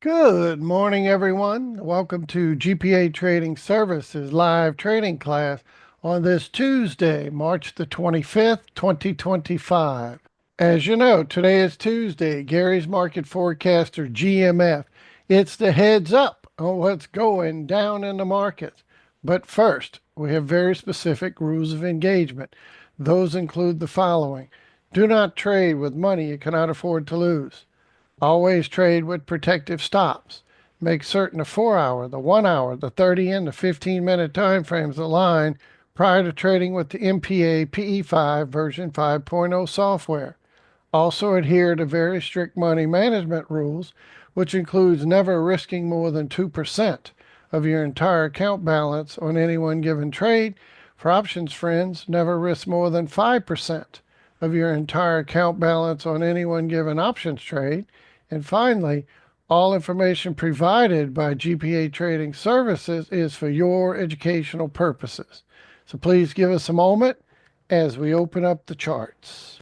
Good morning, everyone. Welcome to GPA Trading Services live trading class on this Tuesday, March the 25th, 2025. As you know, today is Tuesday, Gary's Market Forecaster, GMF. It's the heads up on what's going down in the markets. But first, we have very specific rules of engagement. Those include the following. Do not trade with money you cannot afford to lose. Always trade with protective stops. Make certain the 4 hour, the 1 hour, the 30 and the 15-minute time frames align prior to trading with the MPA PE5 version 5.0 software. Also adhere to very strict money management rules, which includes never risking more than 2% of your entire account balance on any one given trade. For options friends, never risk more than 5% of your entire account balance on any one given options trade. And finally, all information provided by GPA Trading Services is for your educational purposes. So please give us a moment as we open up the charts.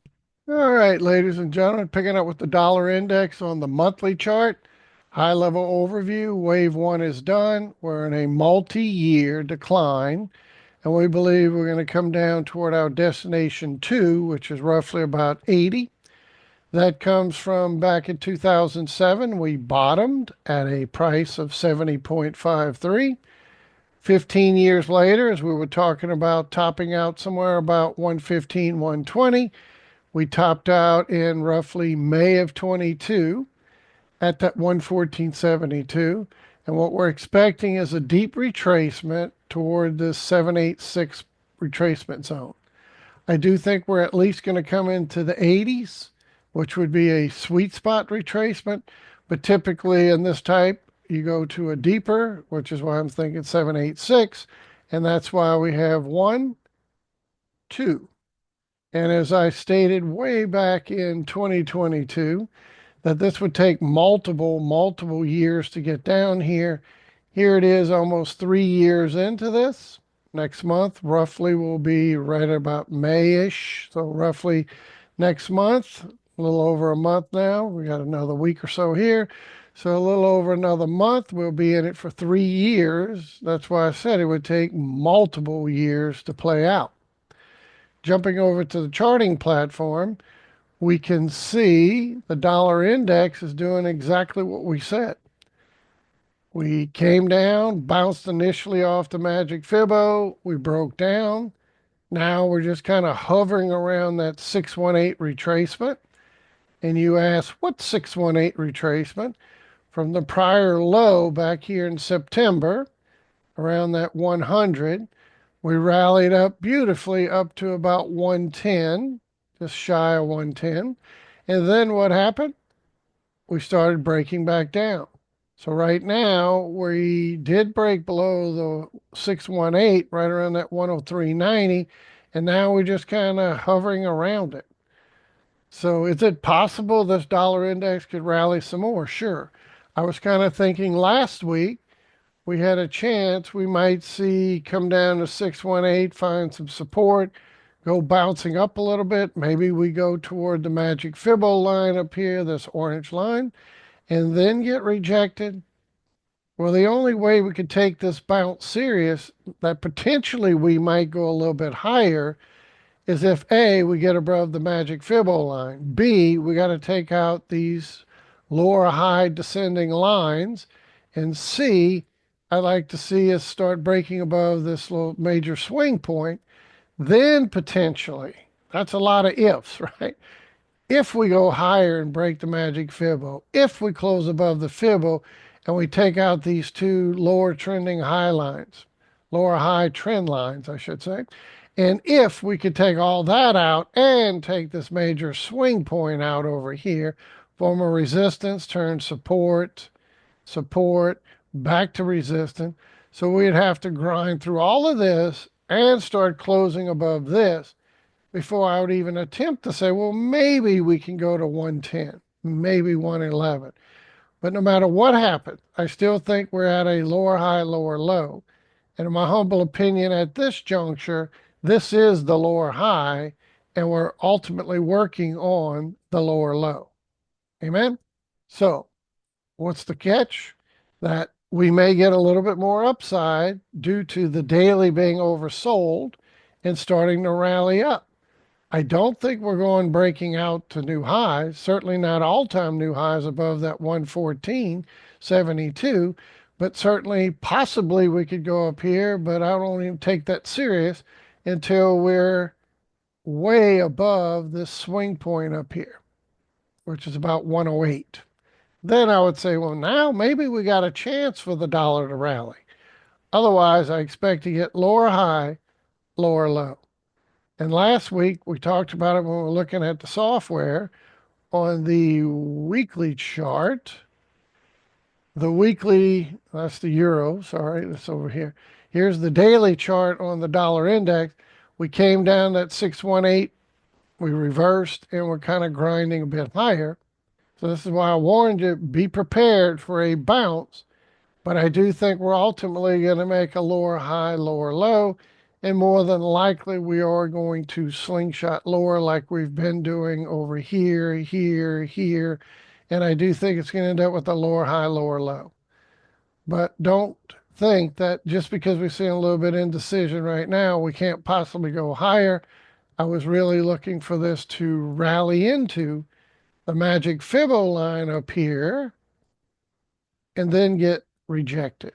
All right, ladies and gentlemen, picking up with the dollar index on the monthly chart. High level overview, wave one is done. We're in a multi-year decline, and we believe we're going to come down toward our destination two, which is roughly about 80. That comes from back in 2007. We bottomed at a price of 70.53. 15 years later, as we were talking about topping out somewhere about 115, 120, we topped out in roughly May of 22 at that 114.72. And what we're expecting is a deep retracement toward this 786 retracement zone. I do think we're at least going to come into the 80s, which would be a sweet spot retracement. But typically in this type, you go to a deeper, which is why I'm thinking 786. And that's why we have 1, 2. And as I stated way back in 2022, that this would take multiple years to get down here. Here it is, almost 3 years into this. Next month, roughly, will be right about May-ish. So roughly next month, a little over a month now. We got another week or so here. So a little over another month, we'll be in it for 3 years. That's why I said it would take multiple years to play out. Jumping over to the charting platform, we can see the dollar index is doing exactly what we said. We came down, bounced initially off the magic Fibbo. We broke down. Now we're just kind of hovering around that 618 retracement. And you ask, what's 618 retracement? From the prior low back here in September, around that 100, we rallied up beautifully up to about 110, just shy of 110. And then what happened? We started breaking back down. So right now, we did break below the 618, right around that 103.90, and now we're just kind of hovering around it. So is it possible this dollar index could rally some more? Sure. I was kind of thinking last week we had a chance we might see come down to 618, find some support, go bouncing up a little bit. Maybe we go toward the magic Fibbo line up here, this orange line, and then get rejected. Well, the only way we could take this bounce serious, that potentially we might go a little bit higher, is if A, we get above the magic Fibbo line. B, we got to take out these lower high descending lines. And C, I'd like to see us start breaking above this little major swing point. Then potentially, that's a lot of ifs, right? If we go higher and break the magic Fibbo, if we close above the Fibbo and we take out these two lower trending high lines, lower high trend lines, I should say, and if we could take all that out and take this major swing point out over here, form a resistance, turn support, support, back to resistance. So we'd have to grind through all of this and start closing above this before I would even attempt to say, well, maybe we can go to 110, maybe 111. But no matter what happens, I still think we're at a lower high, lower low. And in my humble opinion, at this juncture, this is the lower high, and we're ultimately working on the lower low. Amen? So What's the catch? That we may get a little bit more upside due to the daily being oversold and starting to rally up. I don't think we're going breaking out to new highs, certainly not all-time new highs above that 114.72, but certainly possibly we could go up here, but I don't even take that serious until we're way above this swing point up here, which is about 108. Then I would say, well, now maybe we got a chance for the dollar to rally. Otherwise, I expect to get lower high, lower low. And last week we talked about it when we were looking at the software on the weekly chart. The weekly, that's the euro, sorry, that's over here. Here's the daily chart on the dollar index. We came down that 618, we reversed, and we're kind of grinding a bit higher. So this is why I warned you, be prepared for a bounce. But I do think we're ultimately going to make a lower high, lower low, and more than likely we are going to slingshot lower like we've been doing over here, here, here. And I do think it's going to end up with a lower high, lower low. But don't think that just because we're seeing a little bit of indecision right now, we can't possibly go higher. I was really looking for this to rally into the magic Fibbo line up here and then get rejected.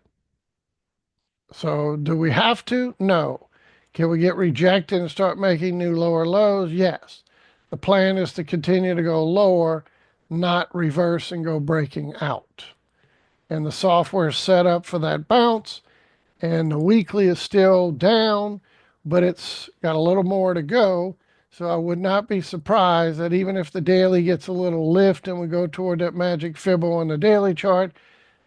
So do we have to? No. Can we get rejected and start making new lower lows? Yes. The plan is to continue to go lower, not reverse and go breaking out. And the software is set up for that bounce. And the weekly is still down, but it's got a little more to go. So I would not be surprised that even if the daily gets a little lift and we go toward that magic Fibbo on the daily chart,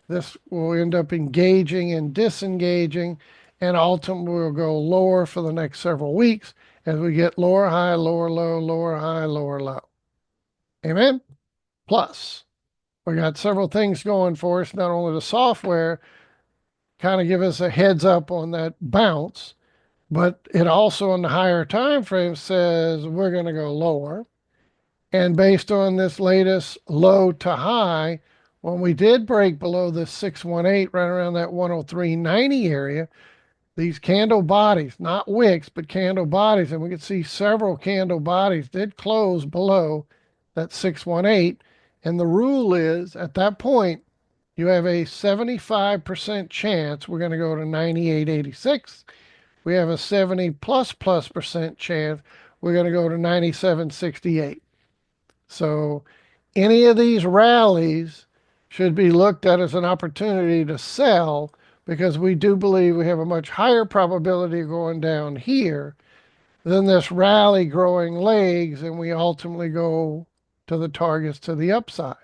this will end up engaging and disengaging, and ultimately will go lower for the next several weeks as we get lower high, lower low, lower high, lower low. Amen? Plus, we got several things going for us, not only the software kind of give us a heads up on that bounce, but it also on the higher time frame says we're going to go lower. And based on this latest low to high, when we did break below this 618, right around that 103.90 area, these candle bodies, not wicks, but candle bodies, and we could see several candle bodies did close below that 618. And the rule is at that point, you have a 75% chance we're going to go to 98.86. We have a 70 plus percent chance we're going to go to 97.68. So any of these rallies should be looked at as an opportunity to sell because we do believe we have a much higher probability of going down here than this rally growing legs and we ultimately go to the targets to the upside.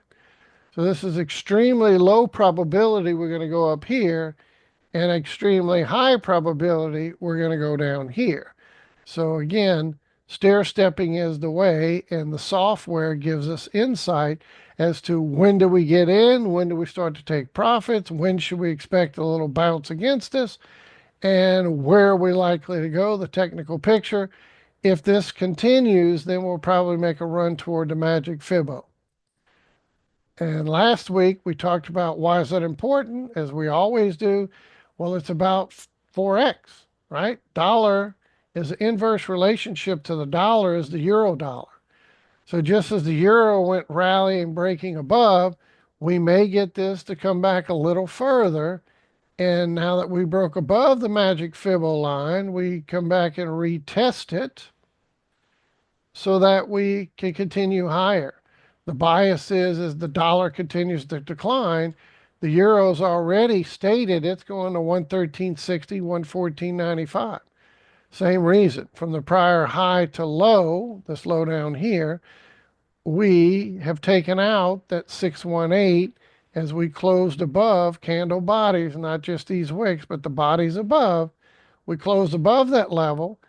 So this is extremely low probability we're going to go up here and extremely high probability we're going to go down here. So again, stair stepping is the way, and the software gives us insight as to when do we get in, when do we start to take profits, when should we expect a little bounce against us, and where are we likely to go, the technical picture. If this continues, then we'll probably make a run toward the magic Fibbo. And last week we talked about why is that important, as we always do. Well, it's about Forex, right? Dollar is an inverse relationship to the dollar is the euro dollar. So just as the euro went rallying, breaking above, we may get this to come back a little further. And now that we broke above the magic Fibbo line, we come back and retest it so that we can continue higher. The bias is as the dollar continues to decline, the euro's already stated it's going to 113.60, 114.95. Same reason. From the prior high to low, this low down here, we have taken out that 618 as we closed above candle bodies, not just these wicks, but the bodies above. We closed above that level.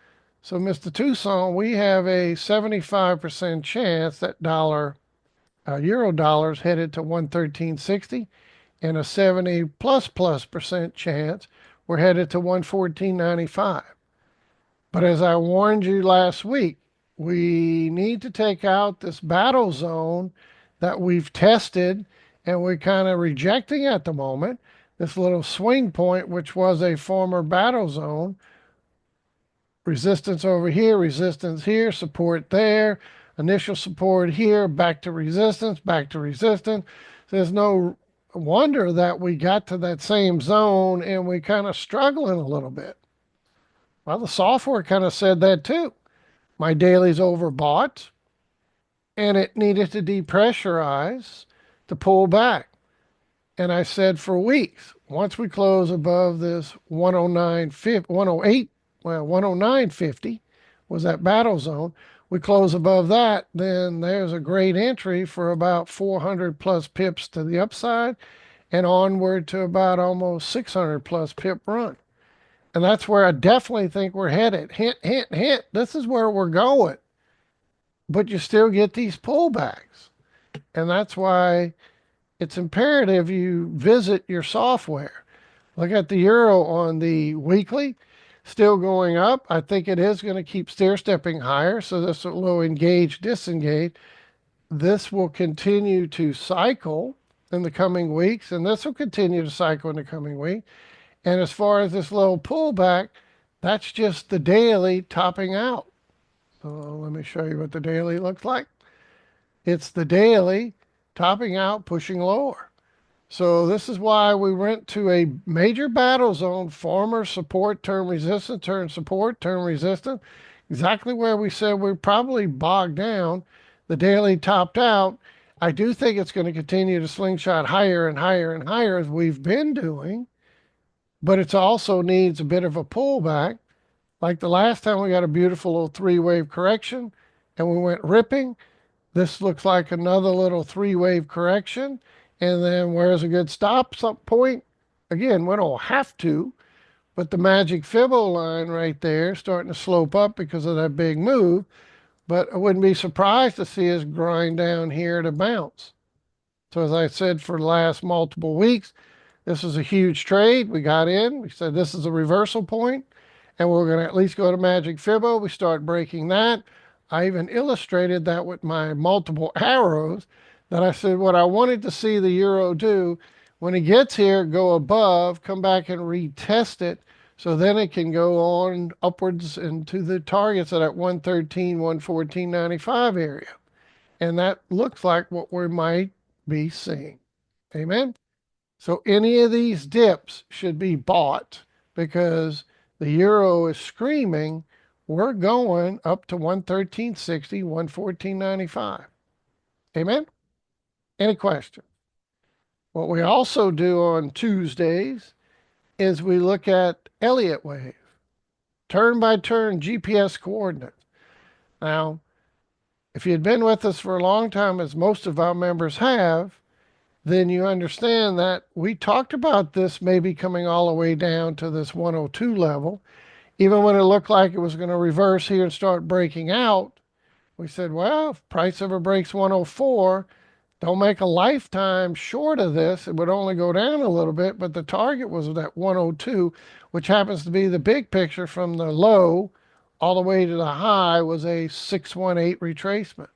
So, Mr. Tucson, we have a 75% chance that euro dollar's headed to 113.60 and a 70 plus percent chance we're headed to 114.95. But as I warned you last week, we need to take out this battle zone that we've tested and we're kind of rejecting at the moment this little swing point, which was a former battle zone. Resistance over here, resistance here, support there, initial support here, back to resistance, back to resistance. There's no wonder that we got to that same zone and we kind of struggling a little bit. Well, the software kind of said that too. My daily's overbought and it needed to depressurize to pull back. And I said for weeks, once we close above this 109.50, 108, well, 109.50 was that battle zone. We close above that, then there's a great entry for about 400 plus pips to the upside and onward to about almost 600 plus pip run. And that's where I definitely think we're headed. Hint, hint, hint. This is where we're going. But you still get these pullbacks. And that's why it's imperative you visit your software. Look at the euro on the weekly, still going up. I think it is going to keep stair stepping higher. So this will engage, disengage. This will continue to cycle in the coming weeks, and this will continue to cycle in the coming week. And as far as this little pullback, that's just the daily topping out. So let me show you what the daily looks like. It's the daily topping out, pushing lower. So this is why we went to a major battle zone, former support, turn resistance, turn support, turn resistance, exactly where we said we're probably bogged down. The daily topped out. I do think it's going to continue to slingshot higher and higher and higher as we've been doing, but it also needs a bit of a pullback. Like the last time we got a beautiful little three-wave correction and we went ripping. This looks like another little three-wave correction. And then where's a good stop point? Again, we don't have to, but the magic Fibbo line right there starting to slope up because of that big move. But I wouldn't be surprised to see us grind down here to bounce. So as I said for the last multiple weeks, this is a huge trade. We got in. We said this is a reversal point, and we're going to at least go to Magic Fibbo. We start breaking that. I even illustrated that with my multiple arrows that I said what I wanted to see the euro do when it gets here, go above, come back and retest it. So then it can go on upwards into the targets of that 113, 114.95 area. And that looks like what we might be seeing. Amen. So any of these dips should be bought because the euro is screaming, we're going up to 113.60, 114.95. Amen? Any question? What we also do on Tuesdays is we look at Elliott wave, turn by turn GPS coordinates. Now, if you'd been with us for a long time, as most of our members have, then you understand that we talked about this maybe coming all the way down to this 102 level. Even when it looked like it was going to reverse here and start breaking out, we said, well, if price ever breaks 104, don't make a lifetime short of this. It would only go down a little bit, but the target was that 102, which happens to be the big picture from the low all the way to the high was a 618 retracement.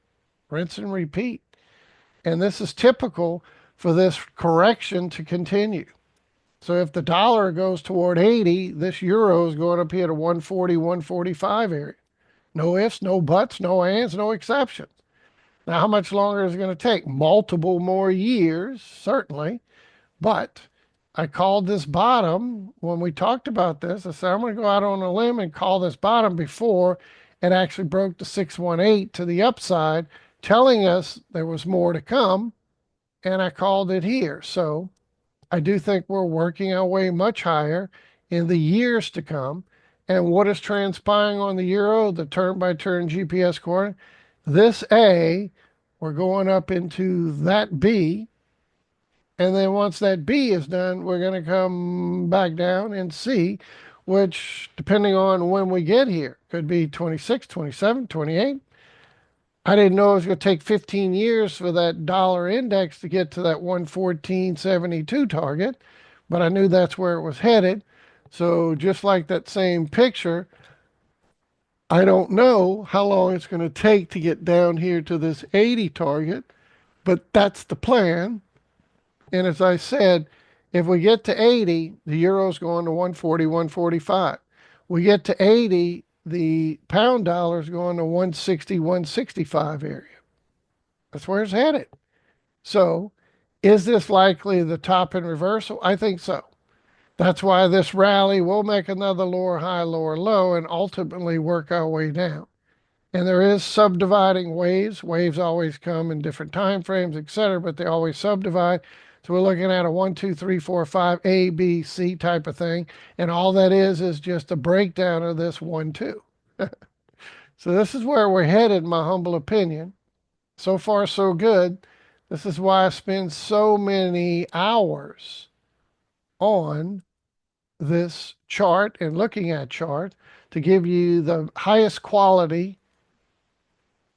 Rinse and repeat. And this is typical for this correction to continue. So if the dollar goes toward 80, this euro is going up here to 140, 145 area. No ifs, no buts, no ands, no exceptions. Now, how much longer is it going to take? Multiple more years, certainly. But I called this bottom when we talked about this. I said, I'm going to go out on a limb and call this bottom before it actually broke the 618 to the upside, telling us there was more to come. And I called it here. So I do think we're working our way much higher in the years to come. And what is transpiring on the euro, the turn by turn GPS coordinate? This A, we're going up into that B. And then once that B is done, we're going to come back down and C, which, depending on when we get here, could be 26, 27, 28. I didn't know it was going to take 15 years for that dollar index to get to that 114.72 target, but I knew that's where it was headed. So just like that same picture, I don't know how long it's going to take to get down here to this 80 target, but that's the plan. And as I said, if we get to 80, the euro's going to 140, 145. We get to 80, the pound dollar is going to 160, 165 area. That's where it's headed. So, is this likely the top in reversal? I think so. That's why this rally will make another lower high, lower low, and ultimately work our way down. And there is subdividing waves. Waves always come in different time frames, etc., but they always subdivide. So we're looking at a 1, 2, 3, 4, 5, A, B, C type of thing. And all that is just a breakdown of this 1, 2. So this is where we're headed, in my humble opinion. So far, so good. This is why I spend so many hours on this chart and looking at chart to give you the highest quality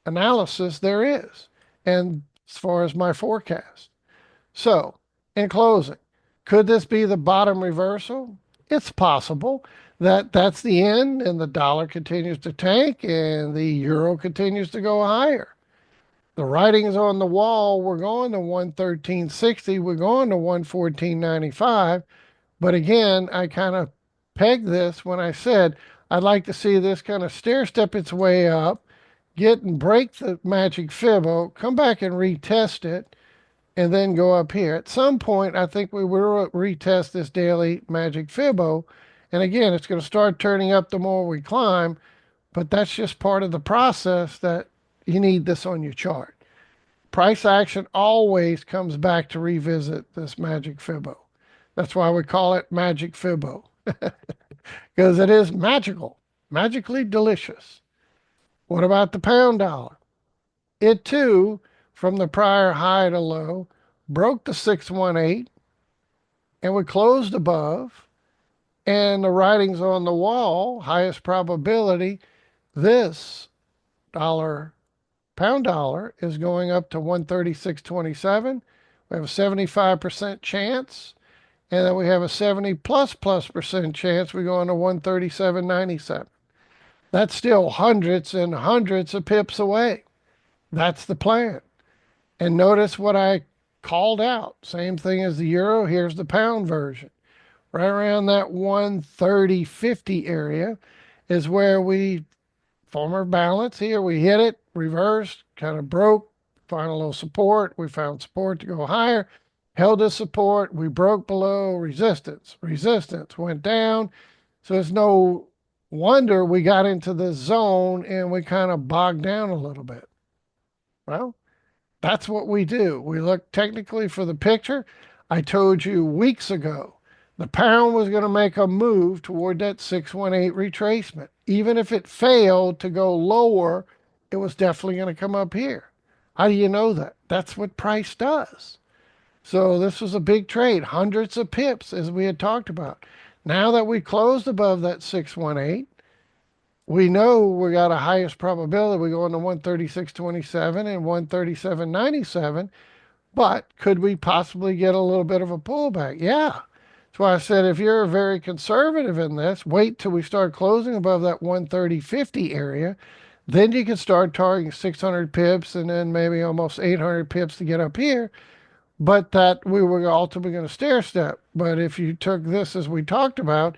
analysis there is, and as far as my forecast. So, in closing, could this be the bottom reversal? It's possible that that's the end and the dollar continues to tank and the euro continues to go higher. The writing's on the wall. We're going to 113.60. We're going to 114.95. But again, I kind of pegged this when I said I'd like to see this kind of stair step its way up, get and break the magic fibbo, come back and retest it, and then go up here. At some point, I think we will retest this daily magic fibbo. And again, it's going to start turning up the more we climb, but that's just part of the process that you need this on your chart. Price action always comes back to revisit this magic fibbo. That's why we call it magic fibbo, because it is magical, magically delicious. What about the pound dollar? It too, from the prior high to low, broke the 618 and we closed above. And the writing's on the wall, highest probability, this dollar, pound dollar is going up to 136.27. We have a 75% chance. And then we have a 70 plus percent chance we go into 137.97. That's still hundreds and hundreds of pips away. That's the plan. And notice what I called out. Same thing as the euro. Here's the pound version. Right around that 130.50 area is where we form our balance here. We hit it, reversed, kind of broke, found a little support. We found support to go higher, held this support. We broke below resistance. Resistance went down. So it's no wonder we got into this zone and we kind of bogged down a little bit. Well, that's what we do. We look technically for the picture. I told you weeks ago the pound was going to make a move toward that 618 retracement. Even if it failed to go lower, it was definitely going to come up here. How do you know that? That's what price does. So this was a big trade, hundreds of pips, as we had talked about. Now that we closed above that 618, we know we got a highest probability we go into 136.27 and 137.97. But could we possibly get a little bit of a pullback? Yeah. That's why I said if you're very conservative in this, wait till we start closing above that 130.50 area. Then you can start targeting 600 pips and then maybe almost 800 pips to get up here. But that we were ultimately going to stair step. But if you took this as we talked about,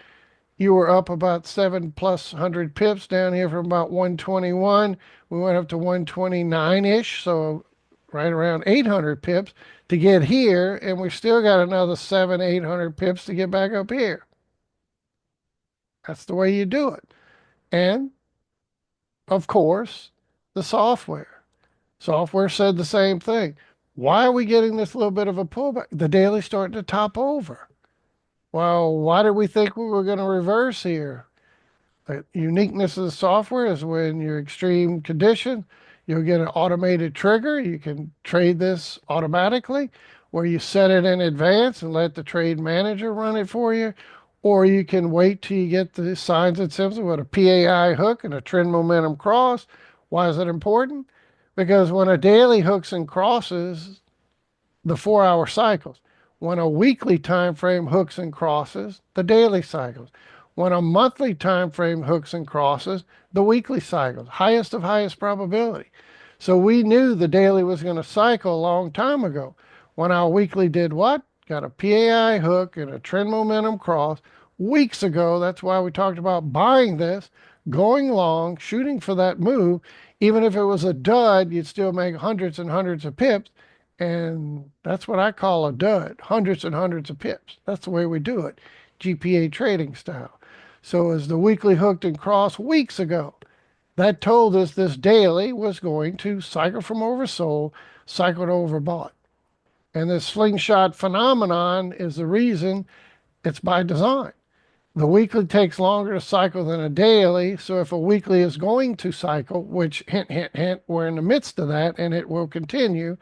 you were up about 7+ hundred pips down here from about 121. We went up to 129-ish, so right around 800 pips to get here, and we still got another 800 pips to get back up here. That's the way you do it. And of course, the software. Software said the same thing. Why are we getting this little bit of a pullback? The daily's starting to top over. Well, why did we think we were going to reverse here? The uniqueness of the software is when you're extreme condition, you'll get an automated trigger. You can trade this automatically, where you set it in advance and let the trade manager run it for you, or you can wait till you get the signs and symbols with a PAI hook and a trend momentum cross. Why is it important? Because when a daily hooks and crosses the 4-hour cycles, when a weekly time frame hooks and crosses the daily cycles, when a monthly time frame hooks and crosses the weekly cycles, highest of highest probability. So we knew the daily was going to cycle a long time ago. when our weekly did what? Got a PAI hook and a trend momentum cross weeks ago. That's why we talked about buying this, going long, shooting for that move. Even if it was a dud, you'd still make hundreds and hundreds of pips. And that's what I call a dud, hundreds and hundreds of pips. That's the way we do it, GPA trading style. So as the weekly hooked and crossed weeks ago, that told us this daily was going to cycle from oversold, cycle to overbought. And this slingshot phenomenon is the reason. It's by design. The weekly takes longer to cycle than a daily. So if a weekly is going to cycle, which hint, hint, hint, we're in the midst of that and it will continue,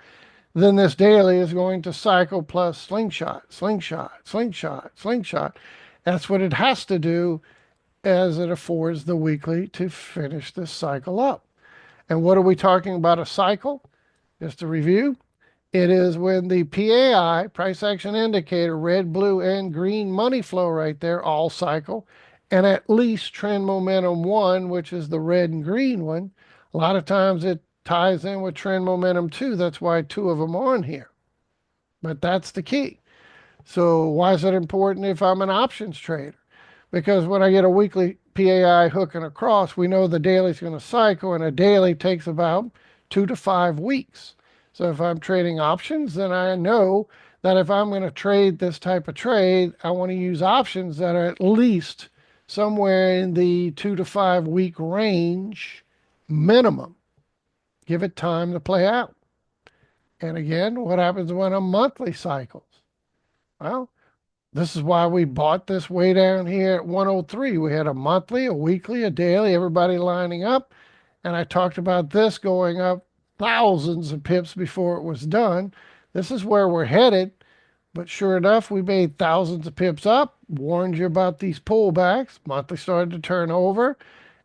then this daily is going to cycle plus slingshot, slingshot, slingshot, slingshot. That's what it has to do as it affords the weekly to finish this cycle up. And what are we talking about a cycle? Just to review, it is when the PAI, price action indicator, red, blue, and green money flow right there, all cycle, and at least trend momentum one, which is the red and green one. A lot of times it ties in with trend momentum two. That's why two of them are on here. But that's the key. So why is it important if I'm an options trader? Because when I get a weekly PAI hook and across, we know the daily's going to cycle, and a daily takes about 2 to 5 weeks. So if I'm trading options, then I know that if I'm going to trade this type of trade, I want to use options that are at least somewhere in the 2 to 5 week range minimum. Give it time to play out. And again, what happens when a monthly cycles? Well, this is why we bought this way down here at 103. We had a monthly, a weekly, a daily, everybody lining up. And I talked about this going up thousands of pips before it was done. This is where we're headed. But sure enough, we made thousands of pips up, warned you about these pullbacks. Monthly started to turn over,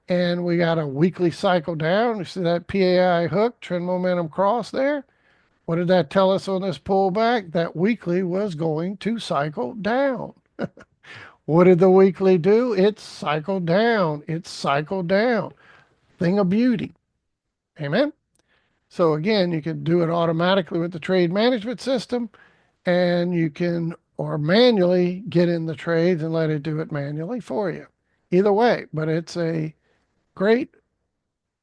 and we got a weekly cycle down. You see that PAI hook, trend momentum cross there? What did that tell us on this pullback? That weekly was going to cycle down. What did the weekly do? It cycled down. It cycled down. Thing of beauty. Amen. So again, you can do it automatically with the trade management system, and you can or manually get in the trades and let it do it manually for you. Either way, but it's a great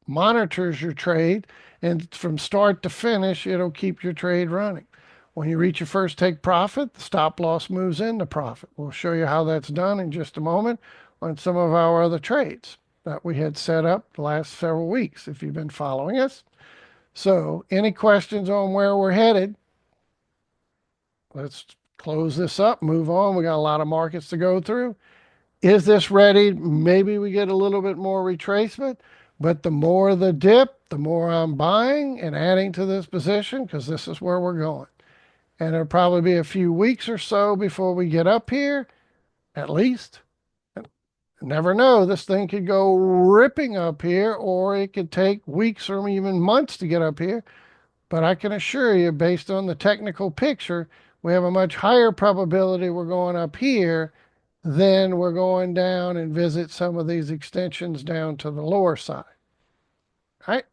monitors your trade, and from start to finish, it'll keep your trade running. When you reach your first take profit, the stop loss moves into profit. We'll show you how that's done in just a moment on some of our other trades that we had set up the last several weeks, if you've been following us. So, any questions on where we're headed? Let's close this up, move on. We got a lot of markets to go through. Is this ready? Maybe we get a little bit more retracement, but the more the dip, the more I'm buying and adding to this position because this is where we're going. And it'll probably be a few weeks or so before we get up here, at least. Never know. This thing could go ripping up here, or it could take weeks or even months to get up here. But I can assure you, based on the technical picture, we have a much higher probability we're going up here than we're going down and visit some of these extensions down to the lower side. Right?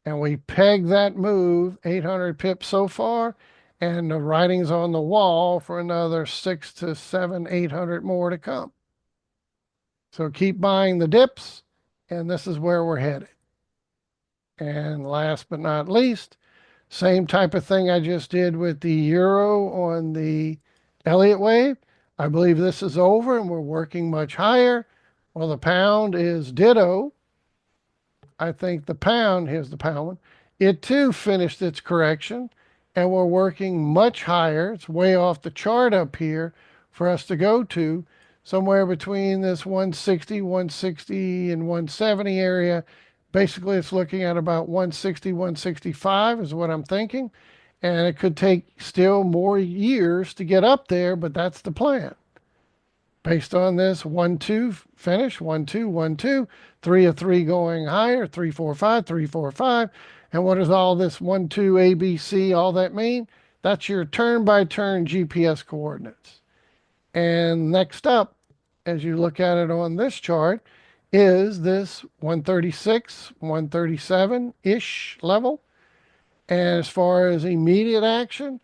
And we peg that move 800 pips so far, and the writing's on the wall for another 6 to 7, 800 more to come. So keep buying the dips, and this is where we're headed. And last but not least, same type of thing I just did with the euro on the Elliott wave. I believe this is over and we're working much higher. Well, the pound is ditto. I think the pound, here's the pound one, it too finished its correction and we're working much higher. It's way off the chart up here for us to go to somewhere between this 160, 160 and 170 area. Basically, it's looking at about 160, 165 is what I'm thinking. And it could take still more years to get up there, but that's the plan. Based on this 1-2 finish, 1-2, 1-2, 3 of 3 going higher, 3-4-5, 3-4-5. And what does all this 1-2 ABC, all that mean? That's your turn-by-turn GPS coordinates. And next up, as you look at it on this chart, is this 136, 137-ish level. And as far as immediate action,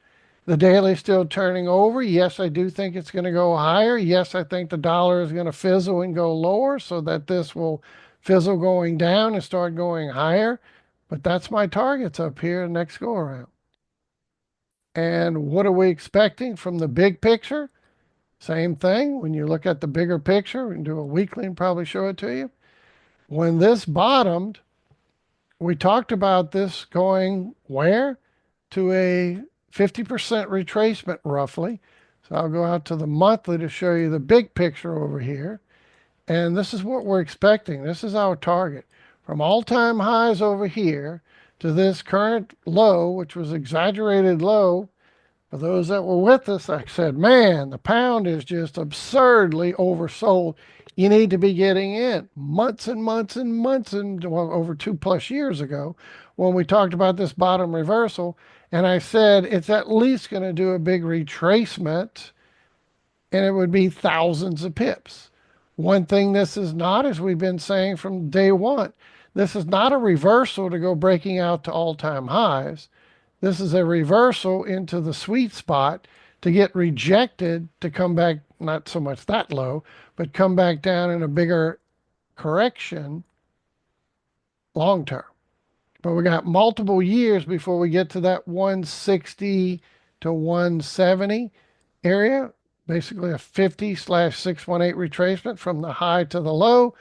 The daily is still turning over. Yes, I do think it's going to go higher. Yes, I think the dollar is going to fizzle and go lower so that this will fizzle going down and start going higher. But that's my targets up here next go around. And what are we expecting from the big picture? Same thing. When you look at the bigger picture, we can do a weekly and probably show it to you. When this bottomed, we talked about this going where? To a 50% retracement roughly. So I'll go out to the monthly to show you the big picture over here. And this is what we're expecting. This is our target. From all-time highs over here to this current low, which was exaggerated low. For those that were with us, I said, man, the pound is just absurdly oversold. You need to be getting in months and months and months, and well, over 2+ years ago when we talked about this bottom reversal. And I said, it's at least going to do a big retracement and it would be thousands of pips. One thing this is not, as we've been saying from day one, this is not a reversal to go breaking out to all-time highs. This is a reversal into the sweet spot to get rejected to come back, not so much that low, but come back down in a bigger correction long term. But we got multiple years before we get to that 160 to 170 area, basically a 50/618 retracement from the high to the low.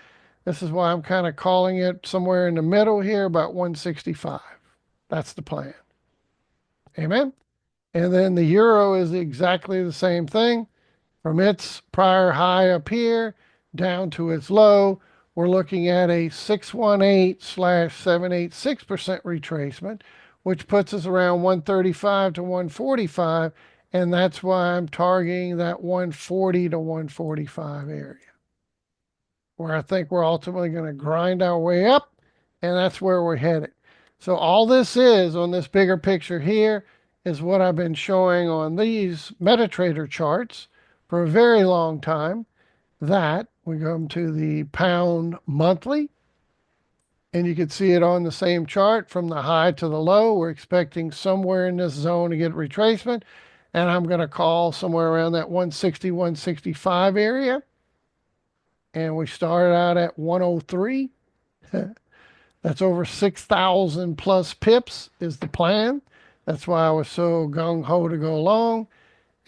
This is why I'm kind of calling it somewhere in the middle here, about 165. That's the plan. Amen. And then the euro is exactly the same thing. From its prior high up here down to its low, we're looking at a 618/786% retracement, which puts us around 135 to 145. And that's why I'm targeting that 140 to 145 area, where I think we're ultimately going to grind our way up. And that's where we're headed. So all this is on this bigger picture here is what I've been showing on these MetaTrader charts for a very long time. That we come to the pound monthly, and you can see it on the same chart from the high to the low. We're expecting somewhere in this zone to get retracement, and I'm going to call somewhere around that 160, 165 area. And we started out at 103. That's over 6,000 plus pips is the plan. That's why I was so gung ho to go long.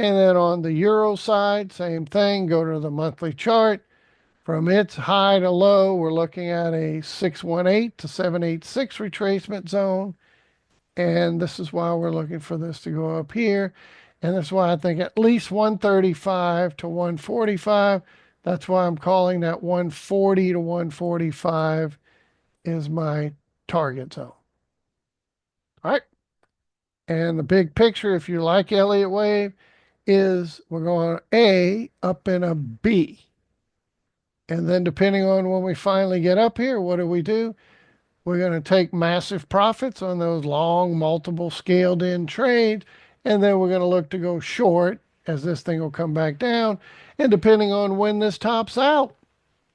And then on the euro side, same thing. Go to the monthly chart. From its high to low, we're looking at a 618 to 786 retracement zone. And this is why we're looking for this to go up here. And that's why I think at least 135 to 145. That's why I'm calling that 140 to 145 is my target zone. All right. And the big picture, if you like Elliott Wave, is we're going A up in a B. And then depending on when we finally get up here, what do? We're going to take massive profits on those long, multiple scaled in trades. And then we're going to look to go short as this thing will come back down. And depending on when this tops out,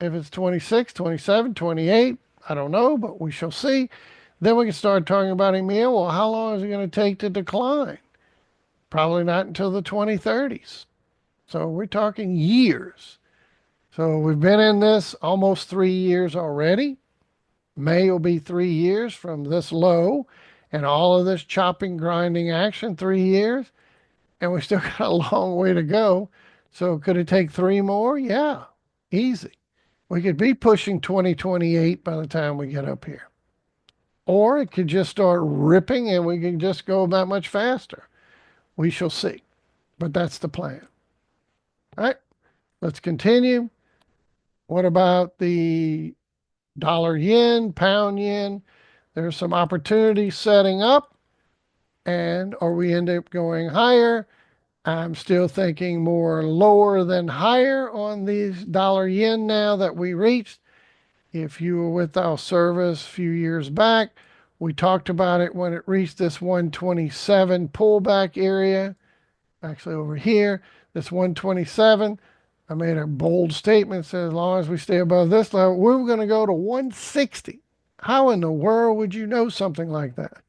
if it's 26, 27, 28, I don't know, but we shall see. Then we can start talking about Emil. Well, how long is it going to take to decline? Probably not until the 2030s. So we're talking years. So we've been in this almost 3 years already. May will be 3 years from this low and all of this chopping, grinding action, 3 years. And we still got a long way to go. So could it take 3 more? Yeah, easy. We could be pushing 2028 by the time we get up here. Or it could just start ripping and we can just go that much faster. We shall see. But that's the plan. All right, let's continue. What about the dollar yen, pound yen? There's some opportunities setting up, and or we end up going higher. I'm still thinking more lower than higher on these dollar yen now that we reached. If you were with our service a few years back, we talked about it when it reached this 127 pullback area. Actually, over here, this 127. I made a bold statement, said as long as we stay above this level, we're going to go to 160. How in the world would you know something like that?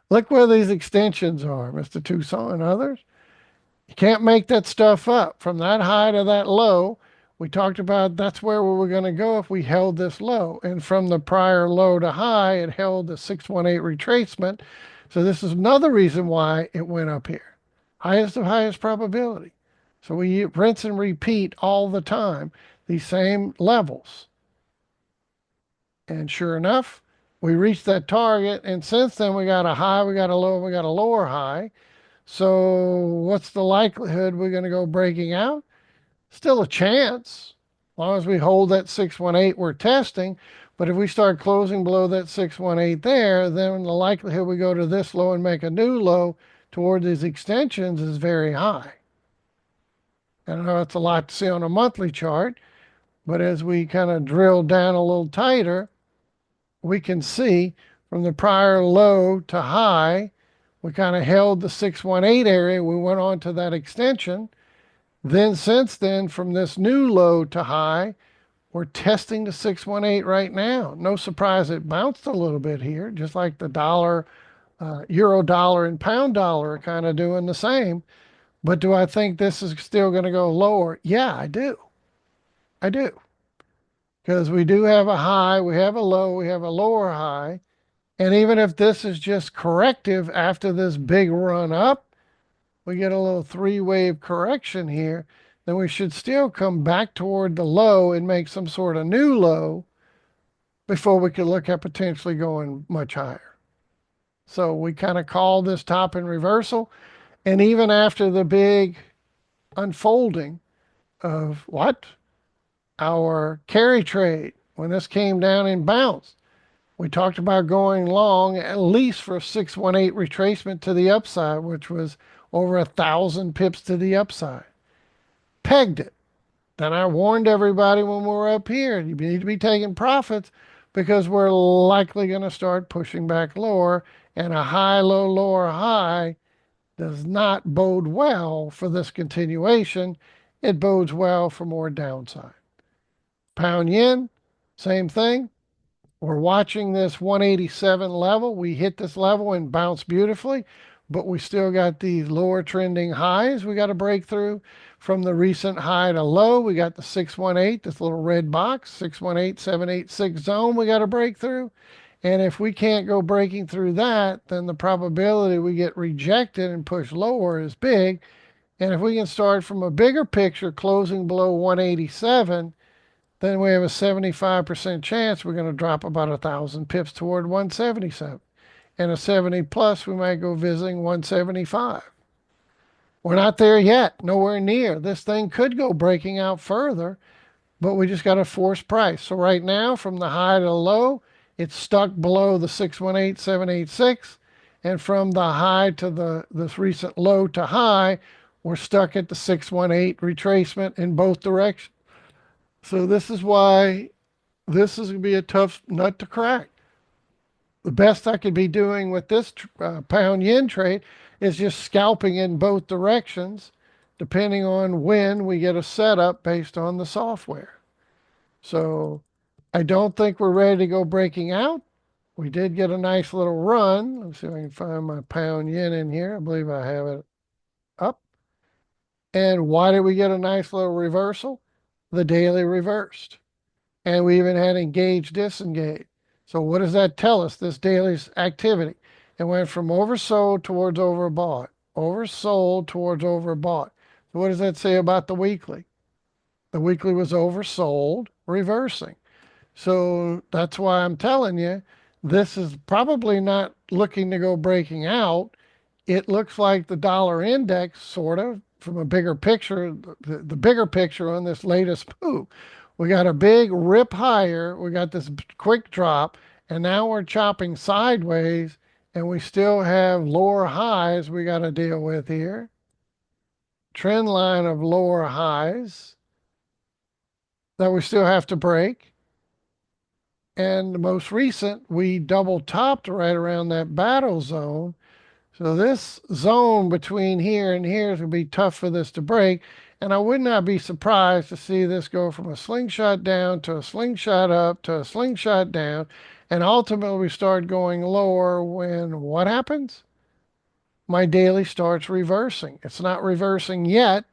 Look where these extensions are, Mr. Tucson and others. You can't make that stuff up. From that high to that low, we talked about that's where we were going to go if we held this low. And from the prior low to high, it held the 618 retracement. So this is another reason why it went up here. Highest of highest probability. So we rinse and repeat all the time, these same levels. And sure enough, we reached that target. And since then, we got a high, we got a low, we got a lower high. So what's the likelihood we're going to go breaking out? Still a chance, as long as we hold that 618 we're testing. But if we start closing below that 618 there, then the likelihood we go to this low and make a new low toward these extensions is very high. I know it's a lot to see on a monthly chart, but as we kind of drill down a little tighter, we can see from the prior low to high, we kind of held the 618 area. We went on to that extension. Then, since then, from this new low to high, we're testing the 618 right now. No surprise it bounced a little bit here, just like the dollar, euro dollar, and pound dollar are kind of doing the same. But do I think this is still going to go lower? Yeah, I do. I do. Because we do have a high, we have a low, we have a lower high. And even if this is just corrective after this big run up, we get a little three-wave correction here, then we should still come back toward the low and make some sort of new low before we could look at potentially going much higher. So we kind of call this top in reversal. And even after the big unfolding of what? Our carry trade, when this came down and bounced, we talked about going long at least for 618 retracement to the upside, which was over 1,000 pips to the upside. Pegged it. Then I warned everybody when we were up here, you need to be taking profits because we're likely going to start pushing back lower, and a high, low, lower high does not bode well for this continuation. It bodes well for more downside. Pound yen, same thing. We're watching this 187 level. We hit this level and bounced beautifully, but we still got these lower trending highs we got to break through. From the recent high to low, we got the 618, this little red box, 618, 786 zone we got to break through. And if we can't go breaking through that, then the probability we get rejected and pushed lower is big. And if we can start from a bigger picture, closing below 187, then we have a 75% chance we're going to drop about 1,000 pips toward 177. And a 70 plus, we might go visiting 175. We're not there yet, nowhere near. This thing could go breaking out further, but we just got a force price. So right now, from the high to the low, it's stuck below the 618, 786. And from the high to this recent low to high, we're stuck at the 618 retracement in both directions. So this is why this is going to be a tough nut to crack. The best I could be doing with this pound yen trade is just scalping in both directions, depending on when we get a setup based on the software. So I don't think we're ready to go breaking out. We did get a nice little run. Let's see if I can find my pound yen in here. I believe I have it up. And why did we get a nice little reversal? The daily reversed. And we even had engage, disengage. So what does that tell us, this daily activity? It went from oversold towards overbought, oversold towards overbought. So what does that say about the weekly? The weekly was oversold, reversing. So that's why I'm telling you, this is probably not looking to go breaking out. It looks like the dollar index, sort of, from a bigger picture, the bigger picture on this latest move. We got a big rip higher. We got this quick drop, and now we're chopping sideways, and we still have lower highs we got to deal with here. Trend line of lower highs that we still have to break. And the most recent, we double topped right around that battle zone. So this zone between here and here is going to be tough for this to break. And I would not be surprised to see this go from a slingshot down to a slingshot up to a slingshot down. And ultimately, we start going lower when what happens? My daily starts reversing. It's not reversing yet,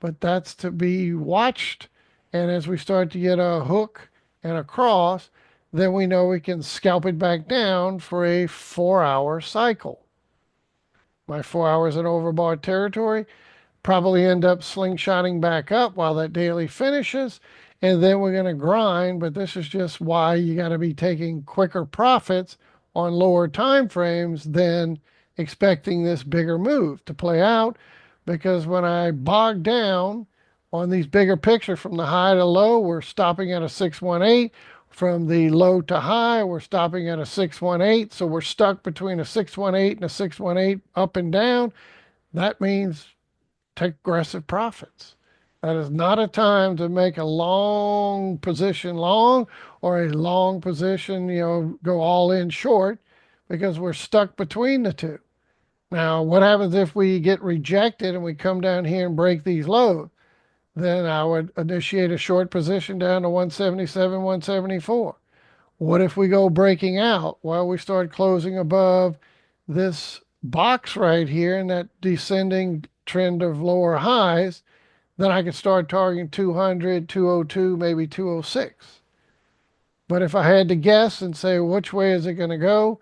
but that's to be watched. And as we start to get a hook and a cross, then we know we can scalp it back down for a 4 hour cycle. My 4 hours in overbought territory, probably end up slingshotting back up while that daily finishes. And then we're going to grind. But this is just why you got to be taking quicker profits on lower time frames than expecting this bigger move to play out. Because when I bog down on these bigger pictures from the high to low, we're stopping at a 618. From the low to high, we're stopping at a 618. So we're stuck between a 618 and a 618 up and down. That means take aggressive profits. That is not a time to make a long position long or a long position, go all in short because we're stuck between the two. Now, what happens if we get rejected and we come down here and break these lows? Then I would initiate a short position down to 177, 174. What if we go breaking out? Well, we start closing above this box right here in that descending trend of lower highs. Then I could start targeting 200, 202, maybe 206. But if I had to guess and say which way is it going to go,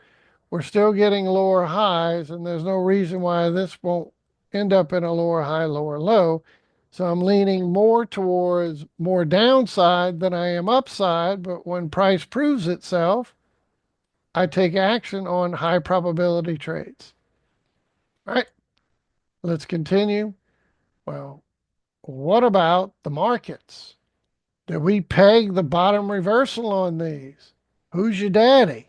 we're still getting lower highs, and there's no reason why this won't end up in a lower high, lower low. So I'm leaning more towards more downside than I am upside. But when price proves itself, I take action on high probability trades. All right, let's continue. Well, what about the markets? Did we peg the bottom reversal on these? Who's your daddy?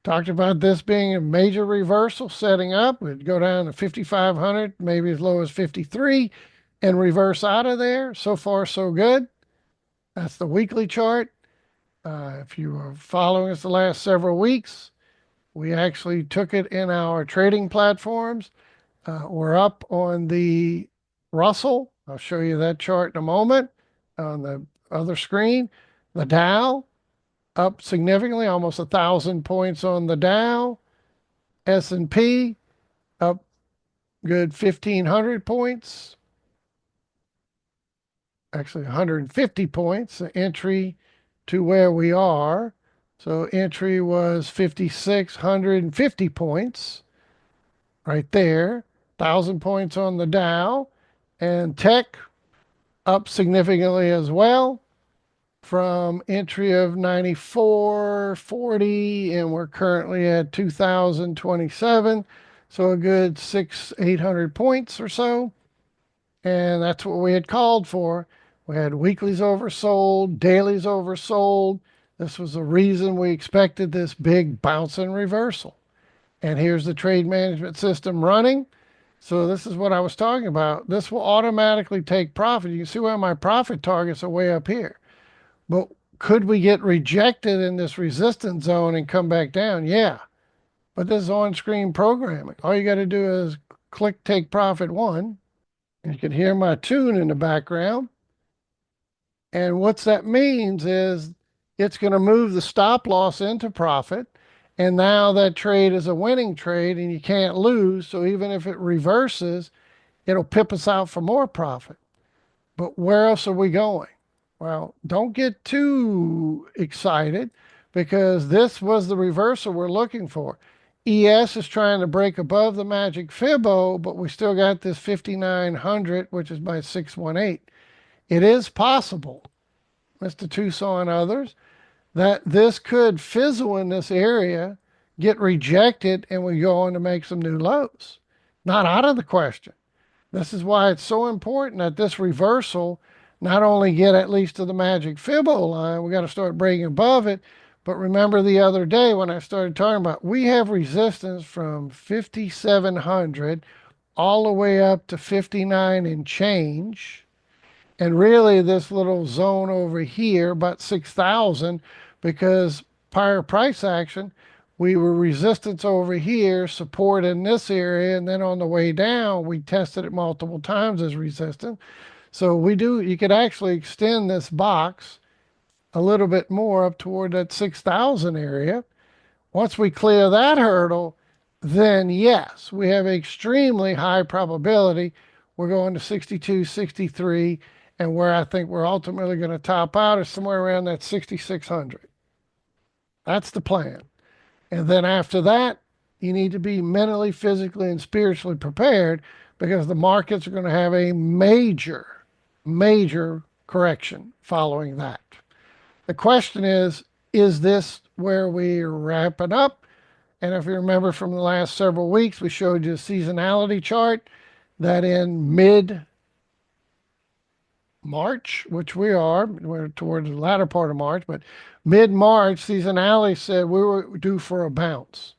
Talked about this being a major reversal setting up. We'd go down to 5,500, maybe as low as 53, and reverse out of there. So far, so good. That's the weekly chart. If you were following us the last several weeks, we actually took it in our trading platforms. We're up on the Russell. I'll show you that chart in a moment on the other screen. The Dow up significantly, almost 1,000 points on the Dow. S&P up good 1,500 points, actually 150 points, entry to where we are. So entry was 5,650 points right there, 1,000 points on the Dow, and tech up significantly as well from entry of 94.40, and we're currently at 2,027. So a good 800 points or so. And that's what we had called for. We had weeklies oversold, dailies oversold. This was the reason we expected this big bounce and reversal. And here's the trade management system running. So this is what I was talking about. This will automatically take profit. You can see why my profit targets are way up here. But could we get rejected in this resistance zone and come back down? Yeah. But this is on-screen programming. All you got to do is click take profit one. You can hear my tune in the background. And what that means is it's going to move the stop loss into profit. And now that trade is a winning trade and you can't lose. So even if it reverses, it'll pip us out for more profit. But where else are we going? Well, don't get too excited because this was the reversal we're looking for. ES is trying to break above the magic Fibbo, but we still got this 5,900, which is by 618. It is possible, Mr. Tucson and others, that this could fizzle in this area, get rejected, and we go on to make some new lows. Not out of the question. This is why it's so important that this reversal not only get at least to the magic Fibbo line, we got to start breaking above it. But remember the other day when I started talking about we have resistance from 5,700 all the way up to 59 and change. And really this little zone over here, about 6,000, because prior price action, we were resistance over here, support in this area, and then on the way down, we tested it multiple times as resistance. So you could actually extend this box a little bit more up toward that 6,000 area. Once we clear that hurdle, then yes, we have extremely high probability we're going to 62, 63, and where I think we're ultimately going to top out is somewhere around that 6,600. That's the plan. And then after that, you need to be mentally, physically, and spiritually prepared because the markets are going to have a major correction following that. The question is this where we're wrapping up? And if you remember from the last several weeks, we showed you a seasonality chart that in mid March, which we're toward the latter part of March, but mid March, seasonality said we were due for a bounce.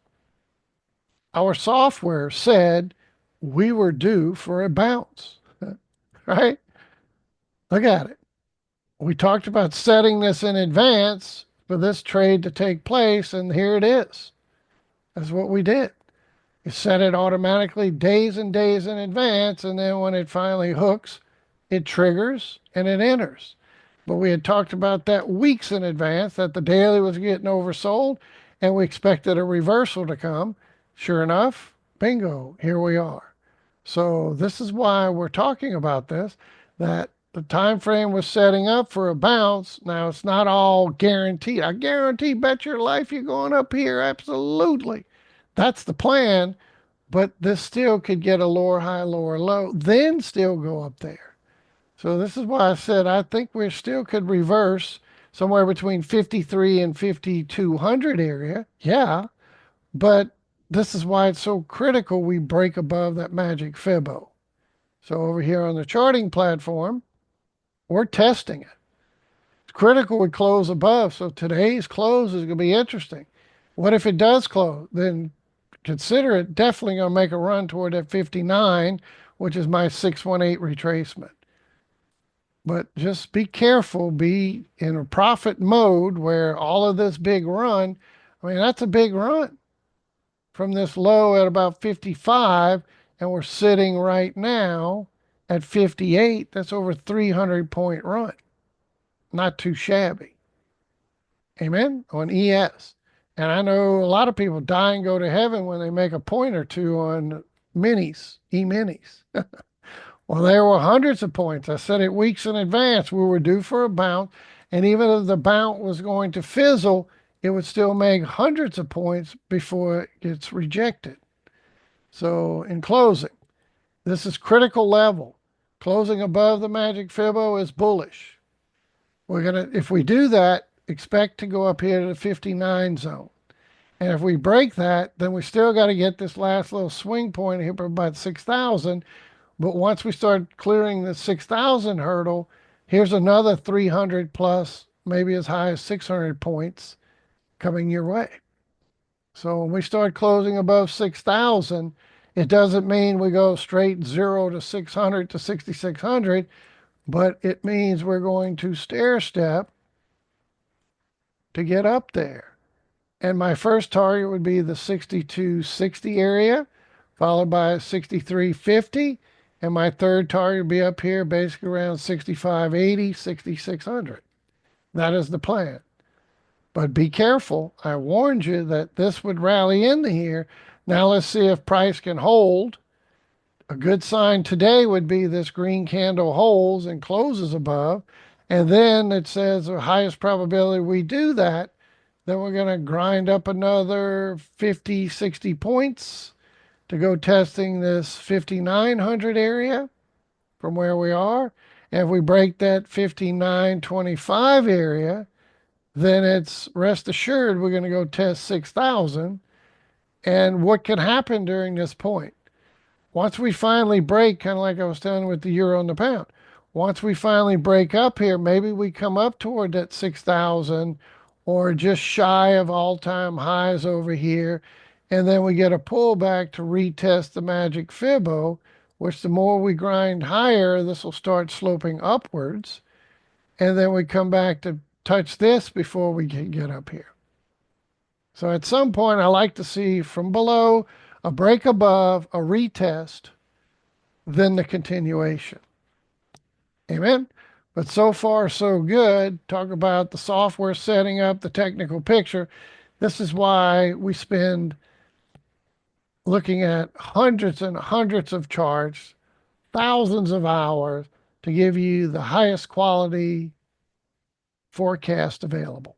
Our software said we were due for a bounce, right? Look at it. We talked about setting this in advance for this trade to take place, and here it is. That's what we did. You set it automatically days and days in advance, and then when it finally hooks, it triggers and it enters. But we had talked about that weeks in advance, that the daily was getting oversold, and we expected a reversal to come. Sure enough, bingo, here we are. So this is why we're talking about this, that the time frame was setting up for a bounce. Now it's not all guaranteed. I guarantee, bet your life you're going up here. Absolutely. That's the plan, but this still could get a lower high, lower low, then still go up there. So this is why I said I think we still could reverse somewhere between 53 and 5,200 area. Yeah, but this is why it's so critical we break above that magic Fibbo. So over here on the charting platform, we're testing it. It's critical we close above. So today's close is going to be interesting. What if it does close? Then consider it definitely going to make a run toward that 59, which is my 618 retracement. But just be careful, be in a profit mode where all of this big run, I mean, that's a big run from this low at about 55, and we're sitting right now at 58. That's over 300-point run. Not too shabby. Amen? On ES. And I know a lot of people die and go to heaven when they make a point or two on minis, E-minis. Well, there were hundreds of points. I said it weeks in advance. We were due for a bounce. And even if the bounce was going to fizzle, it would still make hundreds of points before it gets rejected. So in closing, this is critical level. Closing above the magic Fibbo is bullish. If we do that, expect to go up here to the 59 zone. And if we break that, then we still got to get this last little swing point here for about 6,000. But once we start clearing the 6,000 hurdle, here's another 300 plus, maybe as high as 600 points coming your way. So when we start closing above 6,000, it doesn't mean we go straight 0 to 600 to 6,600, but it means we're going to stair step to get up there. And my first target would be the 6260 area, followed by 6350. And my third target would be up here, basically around 6580, 6600. That is the plan. But be careful. I warned you that this would rally into here. Now let's see if price can hold. A good sign today would be this green candle holds and closes above. And then it says the highest probability we do that, then we're going to grind up another 50, 60 points to go testing this 5,900 area from where we are. And if we break that 5,925 area, then it's rest assured we're going to go test 6,000. And what can happen during this point? Once we finally break, kind of like I was telling you with the euro and the pound, once we finally break up here, maybe we come up toward that 6,000 or just shy of all-time highs over here. And then we get a pullback to retest the magic Fibbo, which the more we grind higher, this will start sloping upwards. And then we come back to touch this before we can get up here. So at some point, I like to see from below a break above, a retest, then the continuation. Amen. But so far, so good. Talk about the software setting up the technical picture. This is why we spend looking at hundreds and hundreds of charts, thousands of hours to give you the highest quality forecast available.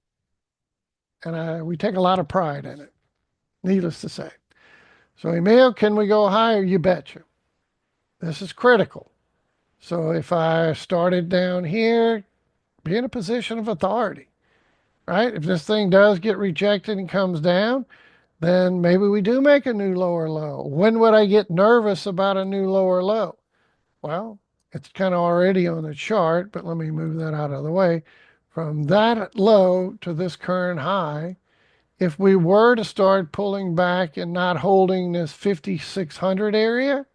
And we take a lot of pride in it, needless to say. So, Emil, can we go higher? You betcha. This is critical. So, if I started down here, be in a position of authority, right? If this thing does get rejected and comes down, then maybe we do make a new lower low. When would I get nervous about a new lower low? Well, it's kind of already on the chart, but let me move that out of the way. From that low to this current high, if we were to start pulling back and not holding this 5,600 area,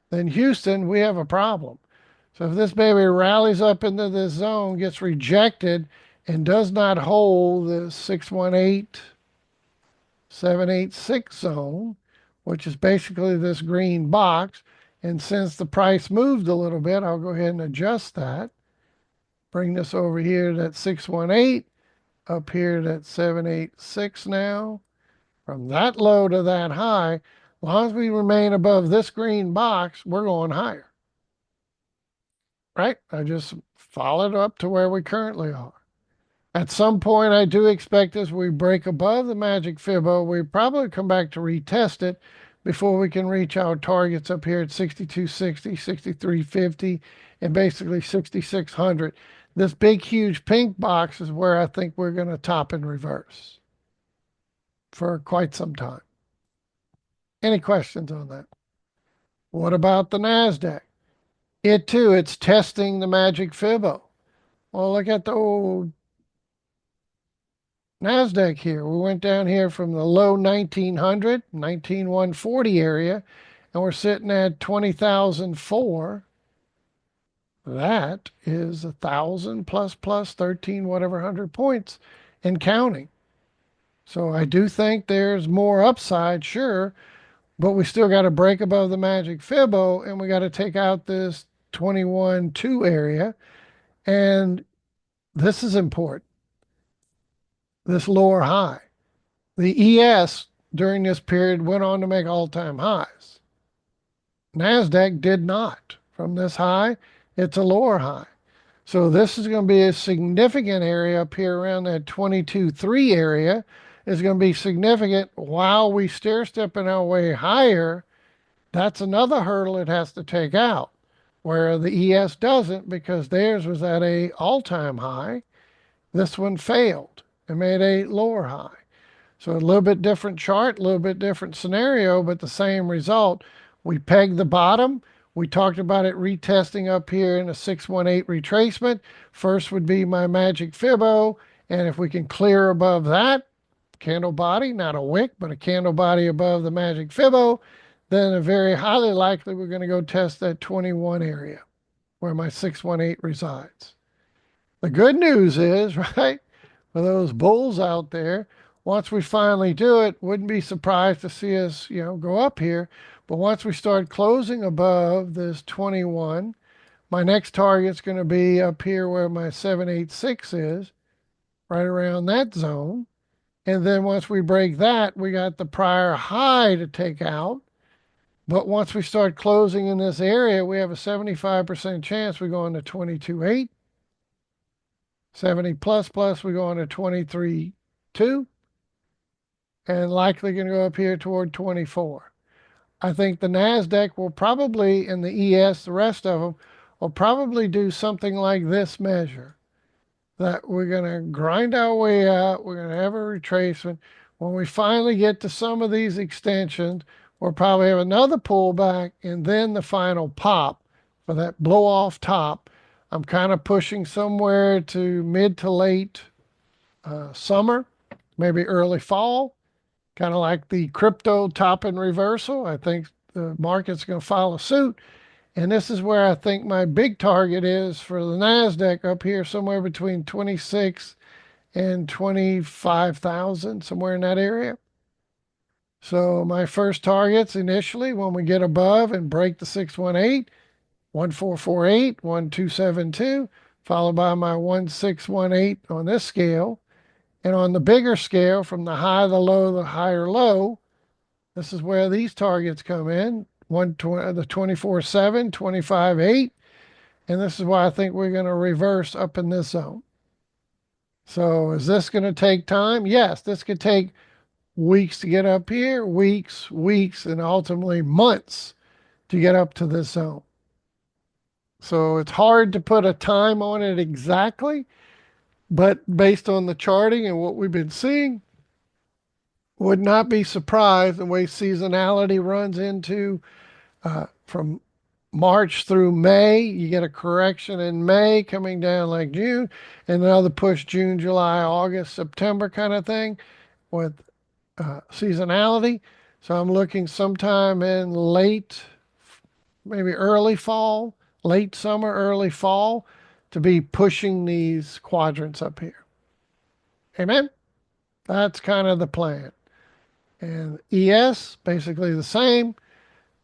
then Houston, we have a problem. So if this baby rallies up into this zone, gets rejected, and does not hold the 618, 786 zone, which is basically this green box, and since the price moved a little bit, I'll go ahead and adjust that. Bring this over here to that 618, up here to that 786 now. From that low to that high, as long as we remain above this green box, we're going higher, right? I just followed up to where we currently are. At some point, I do expect as we break above the magic fibbo, we probably come back to retest it before we can reach our targets up here at 6260, 6350, and basically 6600. This big, huge pink box is where I think we're going to top and reverse for quite some time. Any questions on that? What about the NASDAQ? It too, it's testing the magic fibbo. Well, look at the old NASDAQ here. We went down here from the low 1900, 19140 area, and we're sitting at 20,004. That is 1,000 plus 13, whatever, 100 points and counting. So I do think there's more upside, sure, but we still got to break above the magic fibbo and we got to take out this 21.2 area. And this is important, this lower high. The ES during this period went on to make all-time highs. NASDAQ did not. From this high, it's a lower high. So this is going to be a significant area up here around that 22.3 area. Is going to be significant while we stair stepping our way higher. That's another hurdle it has to take out, where the ES doesn't because theirs was at a all-time high. This one failed and made a lower high. So a little bit different chart, a little bit different scenario, but the same result. We pegged the bottom. We talked about it retesting up here in a 618 retracement. First would be my magic fibbo. And if we can clear above that, candle body, not a wick, but a candle body above the magic fibbo, then very highly likely we're going to go test that 21 area where my 618 resides. The good news is, right, for those bulls out there, once we finally do it, wouldn't be surprised to see us, go up here. But once we start closing above this 21, my next target's going to be up here where my 786 is, right around that zone. And then once we break that, we got the prior high to take out. But once we start closing in this area, we have a 75% chance we go into 22.8. 70 plus, we go into 23.2. And likely going to go up here toward 24. I think the NASDAQ will probably, and the ES, the rest of them, will probably do something like this measure. That we're going to grind our way out. We're going to have a retracement. When we finally get to some of these extensions, we'll probably have another pullback and then the final pop for that blow off top. I'm kind of pushing somewhere to mid to late summer, maybe early fall, kind of like the crypto top and reversal. I think the market's going to follow suit. And this is where I think my big target is for the NASDAQ up here, somewhere between 26 and 25,000, somewhere in that area. So my first targets initially, when we get above and break the 618, 1448, 1272, followed by my 1618 on this scale. And on the bigger scale, from the high, the low, the higher low, this is where these targets come in. The 24/7, 25/8, and this is why I think we're going to reverse up in this zone. So is this going to take time? Yes, this could take weeks to get up here, weeks, and ultimately months to get up to this zone. So it's hard to put a time on it exactly, but based on the charting and what we've been seeing, would not be surprised the way seasonality runs into from March through May. You get a correction in May coming down like June, and another push June, July, August, September kind of thing with seasonality. So I'm looking sometime in late, maybe early fall, late summer, early fall to be pushing these quadrants up here. Amen? That's kind of the plan. And ES, basically the same.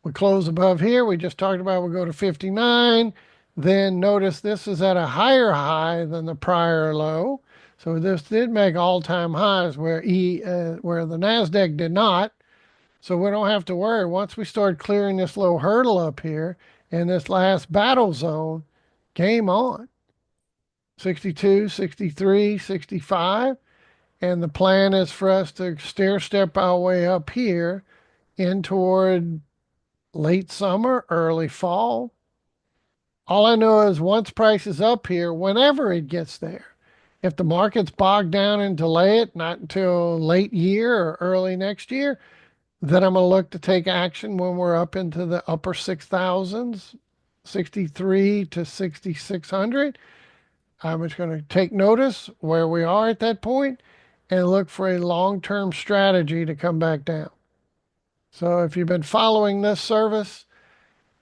We close above here. We just talked about we'll go to 59. Then notice this is at a higher high than the prior low. So this did make all-time highs where where the Nasdaq did not. So we don't have to worry. Once we start clearing this low hurdle up here in this last battle zone, game on. 62, 63, 65. And the plan is for us to stair step our way up here in toward late summer, early fall. All I know is once price is up here, whenever it gets there, if the market's bogged down and delay it, not until late year or early next year, then I'm going to look to take action when we're up into the upper 6,000s, 63 to 6,600. I'm just going to take notice where we are at that point and look for a long-term strategy to come back down. So if you've been following this service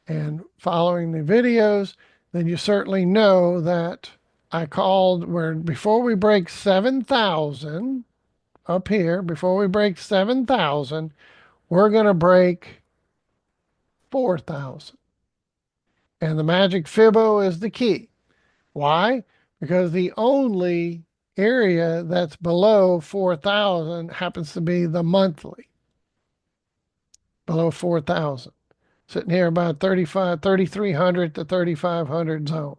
and following the videos, then you certainly know that I called where before we break 7,000 up here, before we break 7,000, we're going to break 4,000. And the magic Fibbo is the key. Why? Because the only area that's below 4,000 happens to be the monthly, below 4,000. Sitting here about 3,300 to 3,500 zone.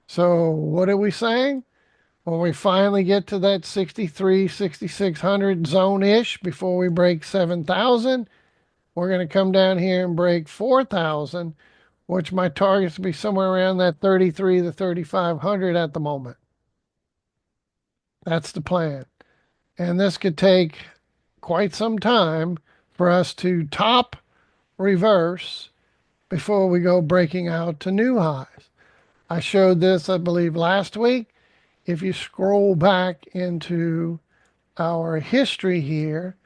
So what are we saying? When we finally get to that 63, 6,600 zone-ish before we break 7,000, we're going to come down here and break 4,000, which my targets will be somewhere around that 33 to 3,500 at the moment. That's the plan. And this could take quite some time for us to top reverse before we go breaking out to new highs. I showed this, I believe, last week. If you scroll back into our history here,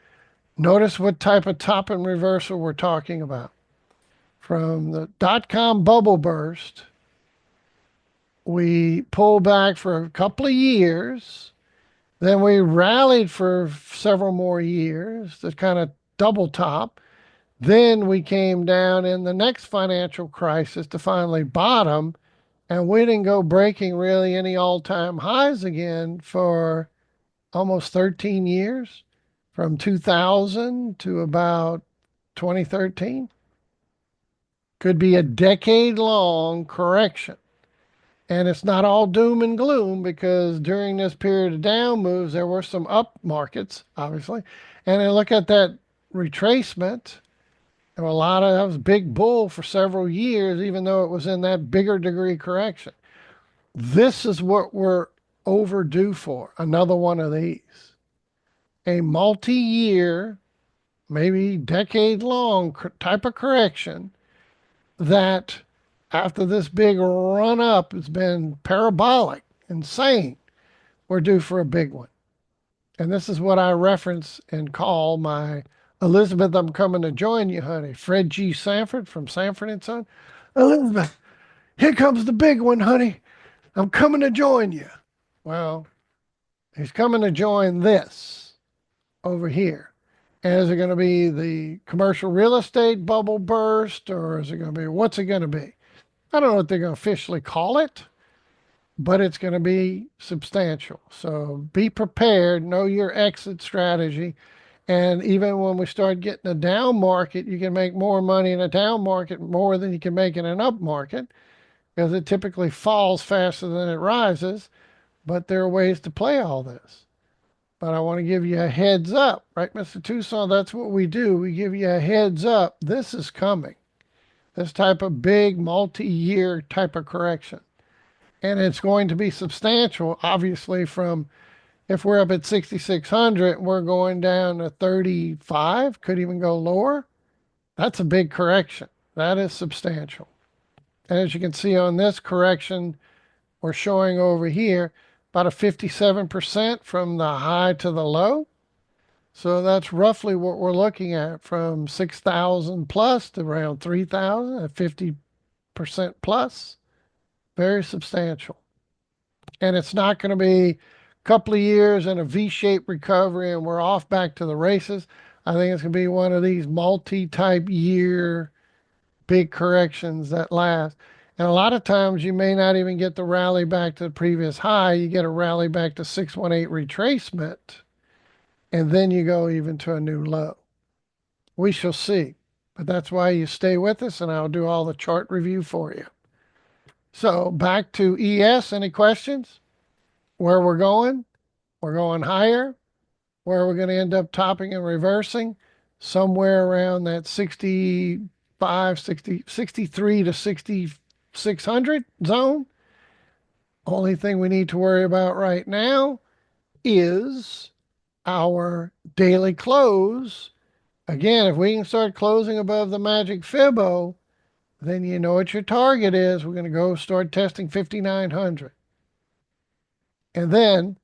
notice what type of top and reversal we're talking about. From the dot-com bubble burst, we pulled back for a couple of years. Then we rallied for several more years to kind of double top. Then we came down in the next financial crisis to finally bottom, and we didn't go breaking really any all-time highs again for almost 13 years, from 2000 to about 2013. Could be a decade-long correction. And it's not all doom and gloom because during this period of down moves, there were some up markets, obviously. And I look at that retracement, and a lot of that was big bull for several years, even though it was in that bigger degree correction. This is what we're overdue for, another one of these. A multi-year, maybe decade-long type of correction that after this big run up has been parabolic, insane, we're due for a big one. And this is what I reference and call my Elizabeth, I'm coming to join you, honey. Fred G. Sanford from Sanford and Son. Elizabeth, here comes the big one, honey. I'm coming to join you. Well, he's coming to join this over here. And is it going to be the commercial real estate bubble burst, or is it going to be, what's it going to be? I don't know what they're going to officially call it, but it's going to be substantial. So be prepared, know your exit strategy. And even when we start getting a down market, you can make more money in a down market more than you can make in an up market because it typically falls faster than it rises. But there are ways to play all this. But I want to give you a heads up, right, Mr. Tucson? That's what we do. We give you a heads up. This is coming. This type of big multi-year type of correction. And it's going to be substantial, obviously, from if we're up at 6,600, we're going down to 35, could even go lower. That's a big correction. That is substantial. And as you can see on this correction, we're showing over here about a 57% from the high to the low. So that's roughly what we're looking at from 6,000 plus to around 3,000 at 50% plus. Very substantial. And it's not going to be a couple of years and a V-shaped recovery and we're off back to the races. I think it's going to be one of these multi-type year big corrections that last. And a lot of times you may not even get the rally back to the previous high. You get a rally back to 618 retracement, and then you go even to a new low. We shall see. But that's why you stay with us, and I'll do all the chart review for you. So back to ES. Any questions? Where we're going? We're going higher. Where we're going to end up topping and reversing? Somewhere around that 65, 60, 63 to 6,600 zone. Only thing we need to worry about right now is our daily close. Again, if we can start closing above the magic Fibbo, then you know what your target is. We're going to go start testing 5,900. And then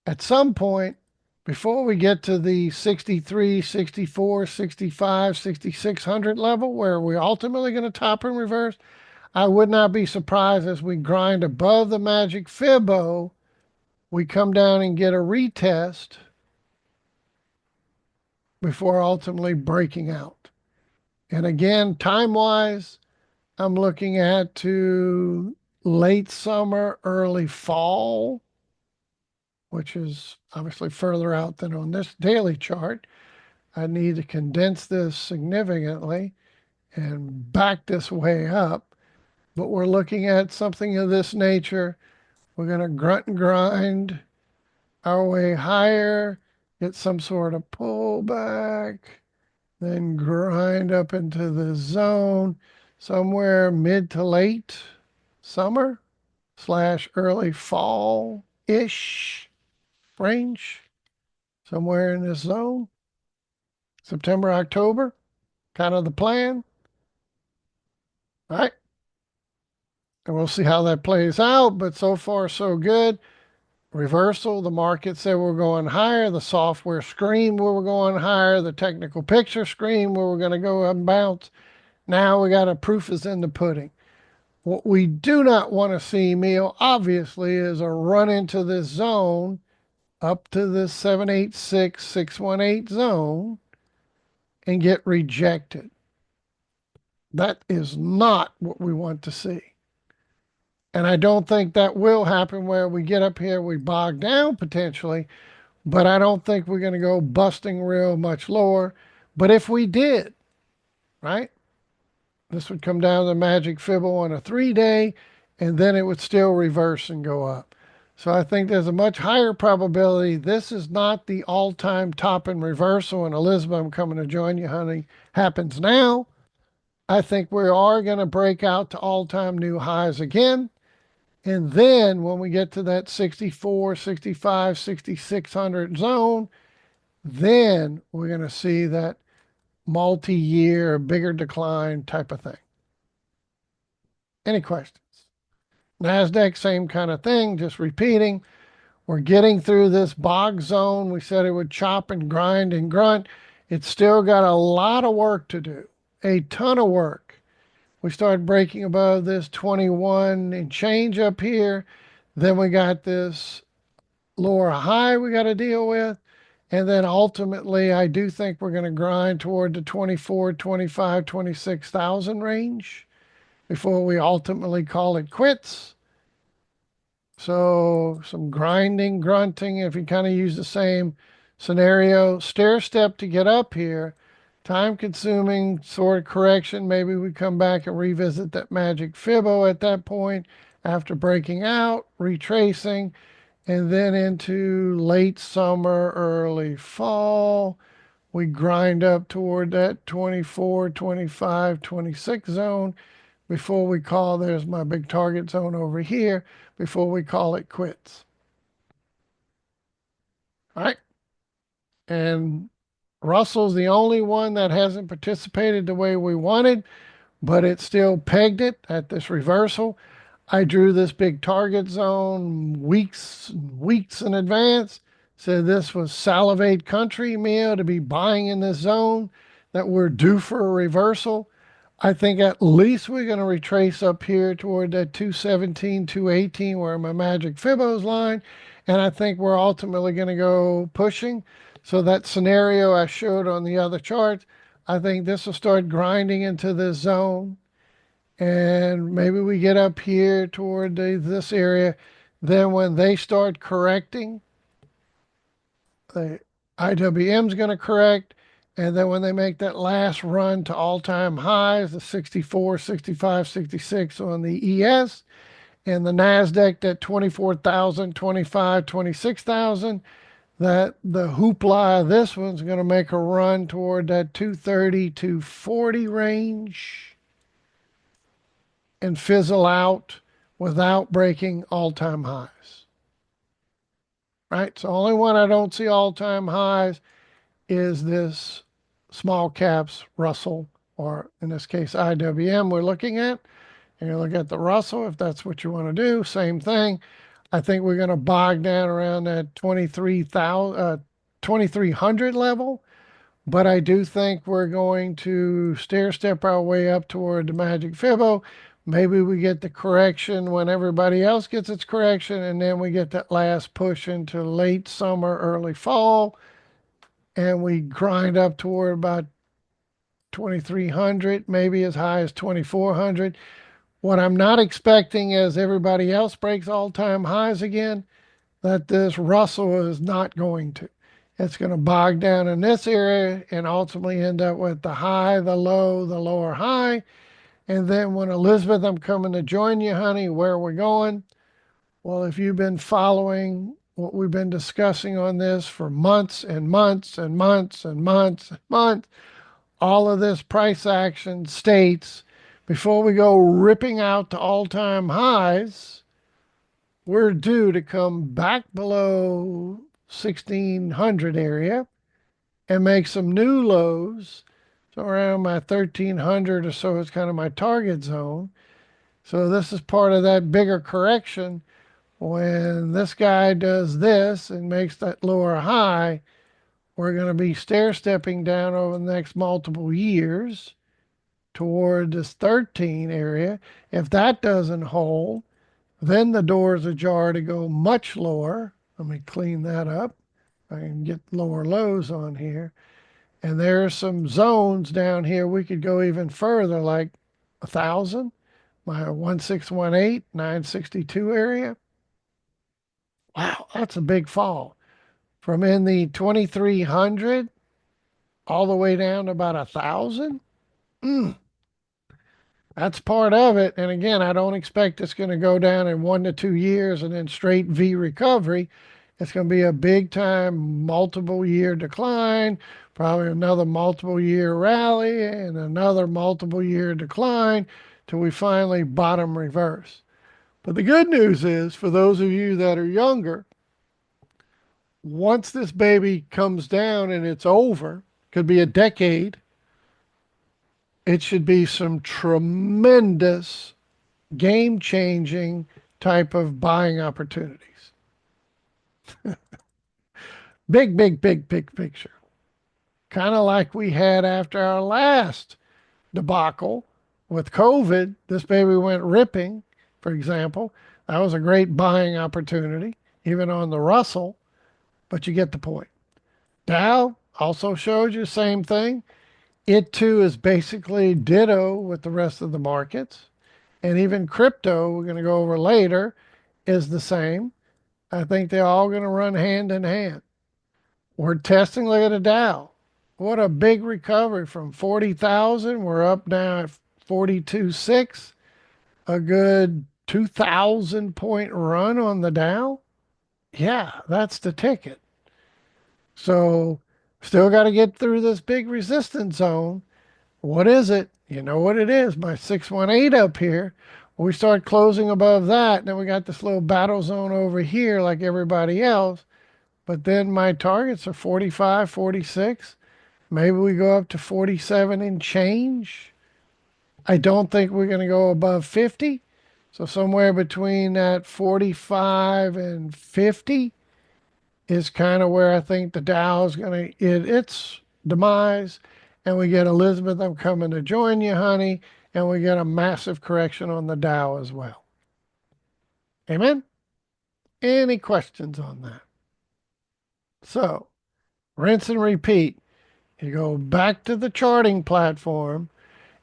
at some point, before we get to the 63, 64, 65, 6,600 level, where we're ultimately going to top and reverse, I would not be surprised as we grind above the magic Fibbo, we come down and get a retest before ultimately breaking out. And again, time wise, I'm looking at to late summer, early fall, which is obviously further out than on this daily chart. I need to condense this significantly and back this way up. But we're looking at something of this nature. We're going to grunt and grind our way higher, get some sort of pullback, then grind up into the zone somewhere mid to late summer slash early fall ish range, somewhere in this zone. September, October, kind of the plan. All right. And we'll see how that plays out. But so far, so good. Reversal. The market said we're going higher. The software screamed we were going higher. The technical picture screamed we were going to go up and bounce. Now we got a proof is in the pudding. What we do not want to see, Emil, obviously, is a run into this zone up to this 786, 618 zone and get rejected. That is not what we want to see. And I don't think that will happen where we get up here, we bog down potentially, but I don't think we're going to go busting real much lower. But if we did, right, this would come down to the magic Fibbo on a 3-day, and then it would still reverse and go up. So I think there's a much higher probability this is not the all-time top and reversal. And Elizabeth, I'm coming to join you, honey, happens now. I think we are going to break out to all-time new highs again. And then when we get to that 64, 65, 6,600 zone, then we're going to see that multi-year, bigger decline type of thing. Any questions? NASDAQ, same kind of thing, just repeating. We're getting through this bog zone. We said it would chop and grind and grunt. It's still got a lot of work to do, a ton of work. We started breaking above this 21 and change up here. Then we got this lower high we got to deal with. And then ultimately, I do think we're going to grind toward the 24, 25, 26,000 range before we ultimately call it quits. So some grinding, grunting, if you kind of use the same scenario, stair step to get up here, time consuming sort of correction. Maybe we come back and revisit that magic fibbo at that point after breaking out, retracing, and then into late summer, early fall. We grind up toward that 24, 25, 26 zone before we call, there's my big target zone over here, before we call it quits. All right. And Russell's the only one that hasn't participated the way we wanted, but it still pegged it at this reversal. I drew this big target zone weeks in advance. Said this was salivate country, Mia, to be buying in this zone, that we're due for a reversal. I think at least we're going to retrace up here toward that 217, 218, where my magic Fibos line. And I think we're ultimately going to go pushing. So that scenario I showed on the other chart, I think this will start grinding into this zone. And maybe we get up here toward this area. Then when they start correcting, the IWM's going to correct. And then when they make that last run to all-time highs, the 64, 65, 66 on the ES, and the NASDAQ at 24,000, 25, 26,000, that the hoopla of this one's going to make a run toward that 230, 240 range and fizzle out without breaking all-time highs. Right? So only one I don't see all-time highs is this small caps Russell, or in this case, IWM we're looking at. And you look at the Russell, if that's what you want to do, same thing. I think we're going to bog down around that 2300 level. But I do think we're going to stair step our way up toward the magic Fibbo. Maybe we get the correction when everybody else gets its correction, and then we get that last push into late summer, early fall, and we grind up toward about 2300, maybe as high as 2400. What I'm not expecting is everybody else breaks all-time highs again, that this Russell is not going to. It's going to bog down in this area and ultimately end up with the high, the low, the lower high. And then when Elizabeth, I'm coming to join you, honey, where are we going? Well, if you've been following what we've been discussing on this for months and months and months and months and months, all of this price action states before we go ripping out to all-time highs, we're due to come back below 1600 area and make some new lows. So around my 1300 or so is kind of my target zone. So this is part of that bigger correction. When this guy does this and makes that lower high, we're going to be stair stepping down over the next multiple years toward this 13 area. If that doesn't hold, then the door's ajar to go much lower. Let me clean that up. I can get lower lows on here. And there are some zones down here. We could go even further, like 1,000, my 1618, 962 area. Wow, that's a big fall. From in the 2300 all the way down to about 1,000. Mm, that's part of it. And again, I don't expect it's going to go down in 1 to 2 years and then straight V recovery. It's going to be a big time, multiple year decline, probably another multiple year rally, and another multiple year decline till we finally bottom reverse. But the good news is, for those of you that are younger, once this baby comes down and it's over, could be a decade, it should be some tremendous game changing type of buying opportunities. Big picture. Kind of like we had after our last debacle with COVID. This baby went ripping, for example. That was a great buying opportunity, even on the Russell, but you get the point. Dow also showed you the same thing. It too is basically ditto with the rest of the markets. And even crypto, we're going to go over later, is the same. I think they're all going to run hand in hand. We're testing, look at the Dow. What a big recovery from 40,000. We're up now at 42.6. A good 2,000 point run on the Dow. Yeah, that's the ticket. So still got to get through this big resistance zone. What is it? You know what it is, my 618 up here. We start closing above that, and then we got this little battle zone over here like everybody else. But then my targets are 45, 46. Maybe we go up to 47 and change. I don't think we're going to go above 50. So somewhere between that 45 and 50 is kind of where I think the Dow is going to hit its demise. And we get Elizabeth, I'm coming to join you, honey. And we get a massive correction on the Dow as well. Amen? Any questions on that? So, rinse and repeat. You go back to the charting platform.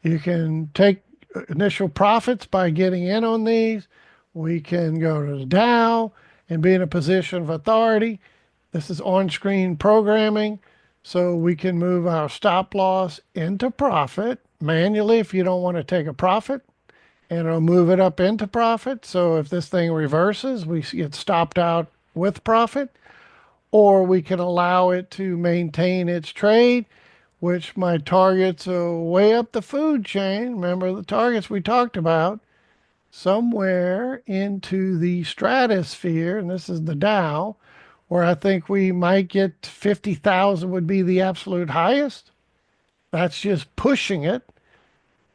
You can take initial profits by getting in on these. We can go to the Dow and be in a position of authority. This is on-screen programming, so we can move our stop loss into profit manually if you don't want to take a profit, and it'll move it up into profit. So if this thing reverses, we get stopped out with profit, or we can allow it to maintain its trade, which my targets are way up the food chain. Remember the targets we talked about, somewhere into the stratosphere, and this is the Dow, where I think we might get 50,000 would be the absolute highest. That's just pushing it.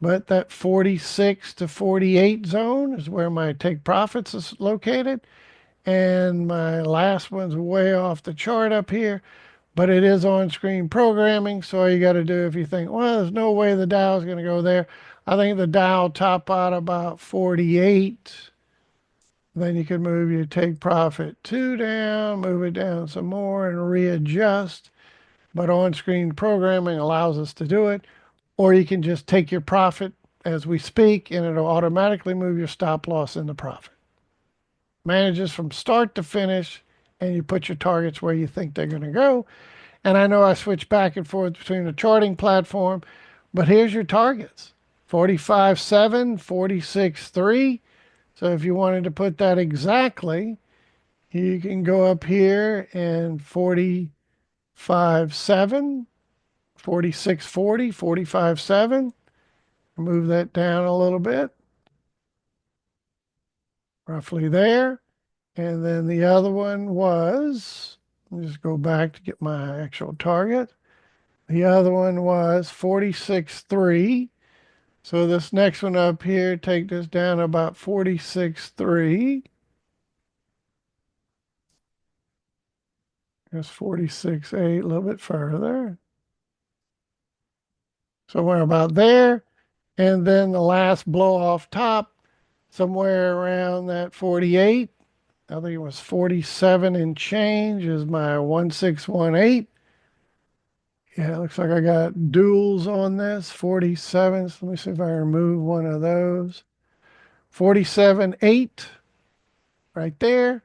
But that 46 to 48 zone is where my take profits is located. And my last one's way off the chart up here, but it is on screen programming. So all you got to do if you think, well, there's no way the Dow is going to go there. I think the Dow top out about 48. Then you can move your take profit two down, move it down some more and readjust. But on-screen programming allows us to do it. Or you can just take your profit as we speak and it'll automatically move your stop loss into profit. Manages from start to finish and you put your targets where you think they're going to go. And I know I switch back and forth between the charting platform, but here's your targets. 45.7, 46.3. So if you wanted to put that exactly, you can go up here and 45.7, 46.40, 45.7. Move that down a little bit, roughly there. And then the other one was, let me just go back to get my actual target. The other one was 46.3. So this next one up here, take this down about 46.3. That's 46.8, a little bit further. Somewhere about there. And then the last blow off top, somewhere around that 48. I think it was 47 and change is my 1618. Yeah, it looks like I got duals on this. 47. So let me see if I remove one of those. 47.8 right there.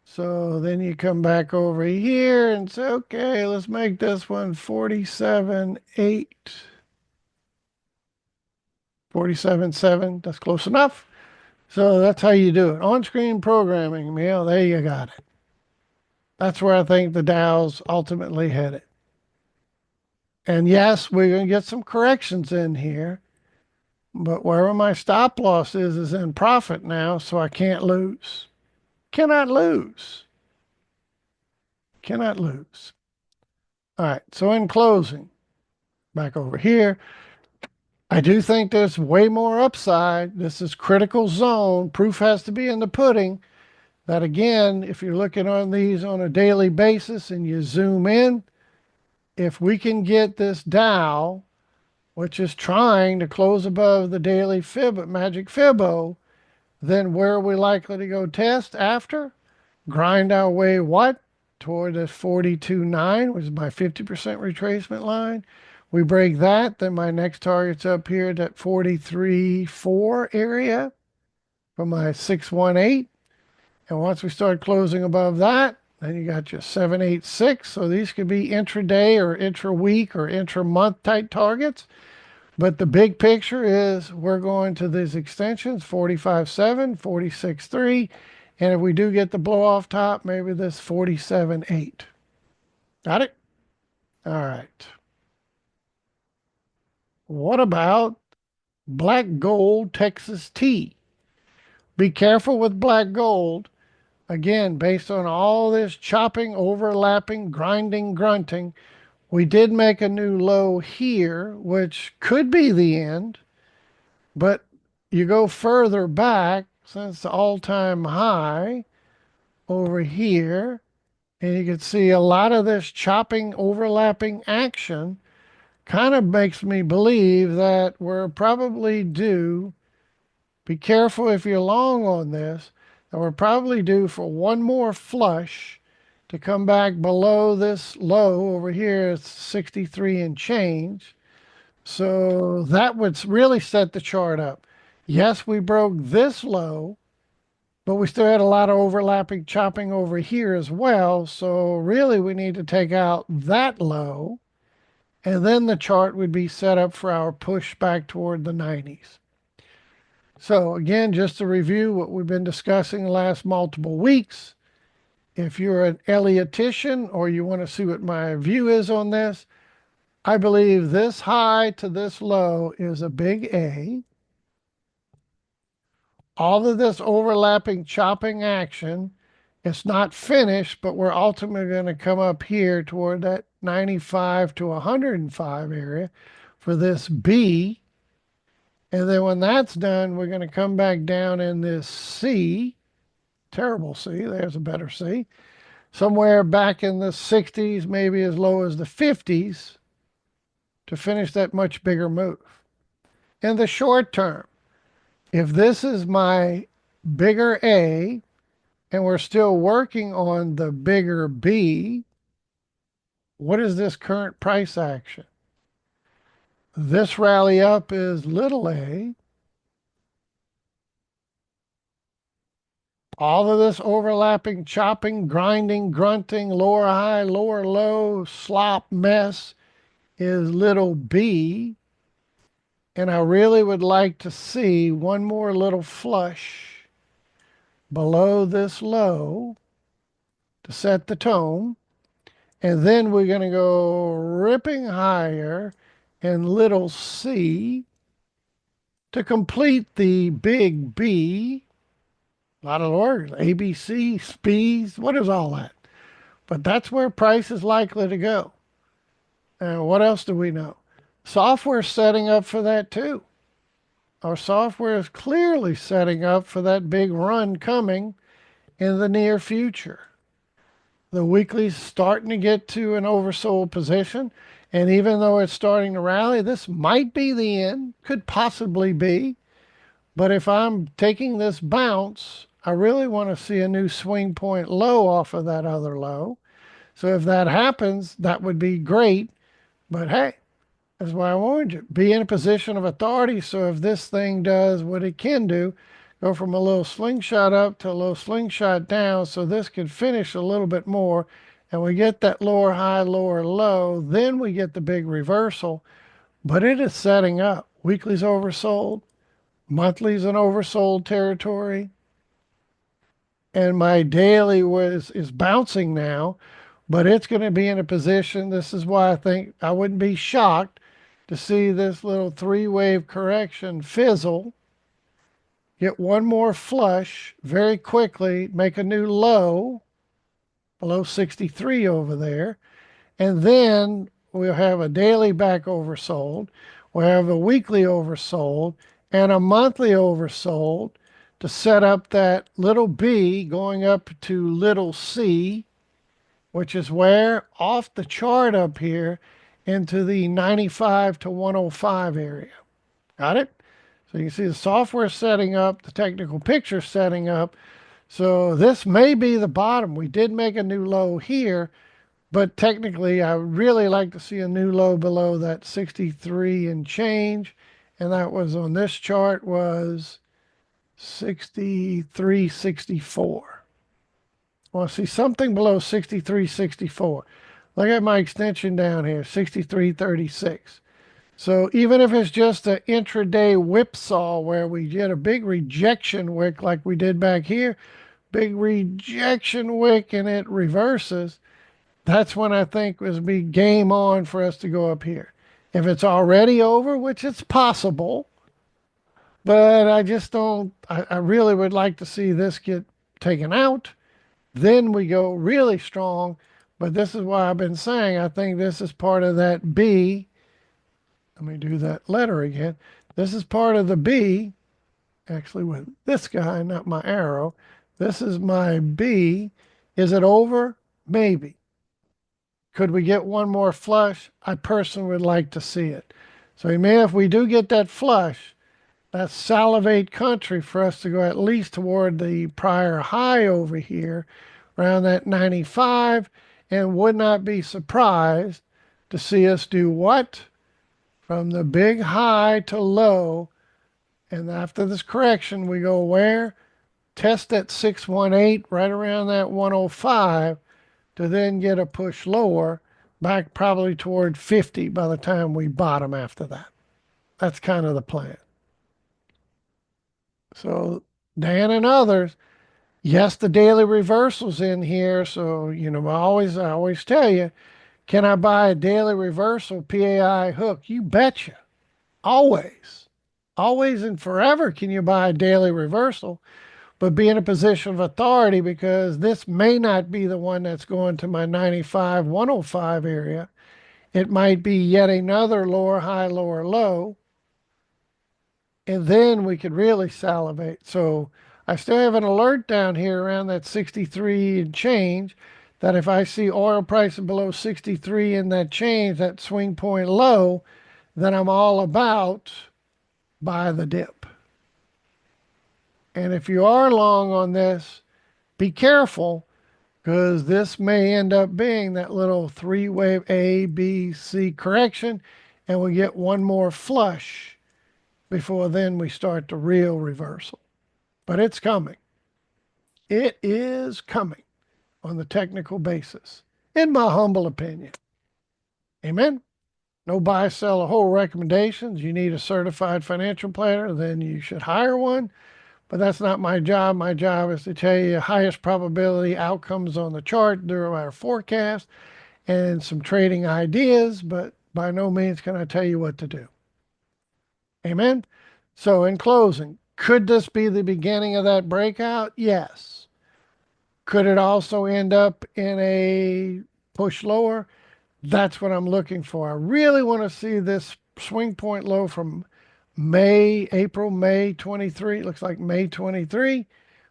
So then you come back over here and say, okay, let's make this one 47.8. 47.7. That's close enough. So that's how you do it. On-screen programming, Emil, there you got it. That's where I think the Dow's ultimately headed. And yes, we're going to get some corrections in here, but wherever my stop loss is in profit now, so I can't lose. Cannot lose. Cannot lose. All right, so in closing, back over here, I do think there's way more upside. This is critical zone. Proof has to be in the pudding. That again, if you're looking on these on a daily basis and you zoom in, if we can get this Dow, which is trying to close above the daily fib at Magic Fibbo, then where are we likely to go test after? Grind our way what? Toward this 42.9, which is my 50% retracement line. We break that, then my next target's up here at that 43.4 area for my 618. And once we start closing above that, then you got your 786. So these could be intraday or intra-week or intra-month type targets. But the big picture is we're going to these extensions 45.7, 46.3. And if we do get the blow off top, maybe this 47.8. Got it? All right. What about black gold Texas T? Be careful with black gold. Again, based on all this chopping, overlapping, grinding, grunting, we did make a new low here, which could be the end, but you go further back since the all-time high over here, and you can see a lot of this chopping, overlapping action kind of makes me believe that we're probably due. Be careful if you're long on this, that we're probably due for one more flush to come back below this low over here. It's 63 and change. So that would really set the chart up. Yes, we broke this low, but we still had a lot of overlapping chopping over here as well. So really we need to take out that low, and then the chart would be set up for our push back toward the 90s. So again, just to review what we've been discussing the last multiple weeks, if you're an Elliottician or you want to see what my view is on this, I believe this high to this low is a big A. All of this overlapping chopping action, it's not finished, but we're ultimately going to come up here toward that 95 to 105 area for this B. And then when that's done, we're going to come back down in this C, terrible C, there's a better C, somewhere back in the 60s, maybe as low as the 50s to finish that much bigger move. In the short term, if this is my bigger A and we're still working on the bigger B, what is this current price action? This rally up is little a. All of this overlapping, chopping, grinding, grunting, lower high, lower low, slop mess is little b. And I really would like to see one more little flush below this low to set the tone. And then we're going to go ripping higher in little c to complete the big B. A lot of words, ABC, SPs, what is all that? But that's where price is likely to go. And what else do we know? Software's setting up for that too. Our software is clearly setting up for that big run coming in the near future. The weekly's starting to get to an oversold position. And even though it's starting to rally, this might be the end, could possibly be. But if I'm taking this bounce, I really want to see a new swing point low off of that other low. So if that happens, that would be great. But hey, that's why I warned you. Be in a position of authority. So if this thing does what it can do, go from a little slingshot up to a little slingshot down, so this could finish a little bit more, and we get that lower high, lower low, then we get the big reversal. But it is setting up. Weekly's oversold, monthly's an oversold territory, and my daily is bouncing now, but it's going to be in a position. This is why I think I wouldn't be shocked to see this little three-wave correction fizzle, get one more flush very quickly, make a new low below 63 over there, and then we'll have a daily back oversold, we'll have a weekly oversold, and a monthly oversold to set up that little b going up to little c, which is where off the chart up here into the 95 to 105 area. Got it? So you can see the software setting up, the technical picture setting up. So this may be the bottom. We did make a new low here, but technically I would really like to see a new low below that 63 and change. And that was on this chart was 63.64. Want to see something below 63.64. Look at my extension down here, 63.36. So even if it's just an intraday whipsaw where we get a big rejection wick like we did back here, big rejection wick and it reverses, that's when I think it would be game on for us to go up here. If it's already over, which it's possible, but I just don't, I really would like to see this get taken out. Then we go really strong. But this is why I've been saying I think this is part of that B. Let me do that letter again. This is part of the B, actually, with this guy, not my arrow. This is my B. Is it over? Maybe. Could we get one more flush? I personally would like to see it. So, if we do get that flush, that's salivate country for us to go at least toward the prior high over here, around that 95, and would not be surprised to see us do what? From the big high to low, and after this correction, we go where? Test that 618 right around that 105 to then get a push lower back probably toward 50 by the time we bottom after that. That's kind of the plan. So Dan and others, yes, the daily reversal's in here. So, I always tell you, can I buy a daily reversal PAI hook? You betcha. Always. Always and forever can you buy a daily reversal, but be in a position of authority because this may not be the one that's going to my 95, 105 area. It might be yet another lower high, lower low, and then we could really salivate. So I still have an alert down here around that 63 and change that if I see oil prices below 63 in that change, that swing point low, then I'm all about buy the dip. And if you are long on this, be careful because this may end up being that little three wave A, B, C correction, and we get one more flush before then we start the real reversal. But it's coming. It is coming on the technical basis, in my humble opinion. Amen. No buy, sell, or hold recommendations. You need a certified financial planner, then you should hire one. But that's not my job. My job is to tell you highest probability outcomes on the chart during our forecast and some trading ideas, but by no means can I tell you what to do. Amen. So, in closing, could this be the beginning of that breakout? Yes. Could it also end up in a push lower? That's what I'm looking for. I really want to see this swing point low from May 23. It looks like May 23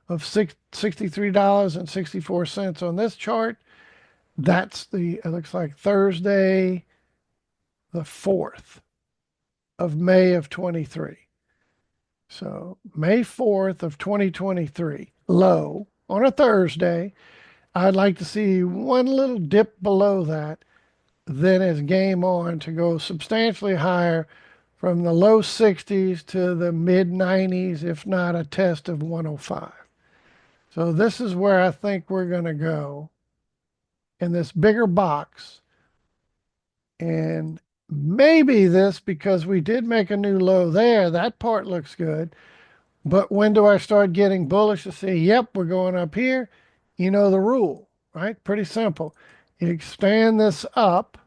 of $63.64 on this chart. It looks like Thursday, the 4th of May of 23. So May 4th of 2023, low on a Thursday. I'd like to see one little dip below that. Then it's game on to go substantially higher from the low 60s to the mid 90s, if not a test of 105. So this is where I think we're going to go in this bigger box. And maybe this, because we did make a new low there, that part looks good. But when do I start getting bullish to say, yep, we're going up here? You know the rule, right? Pretty simple. You expand this up,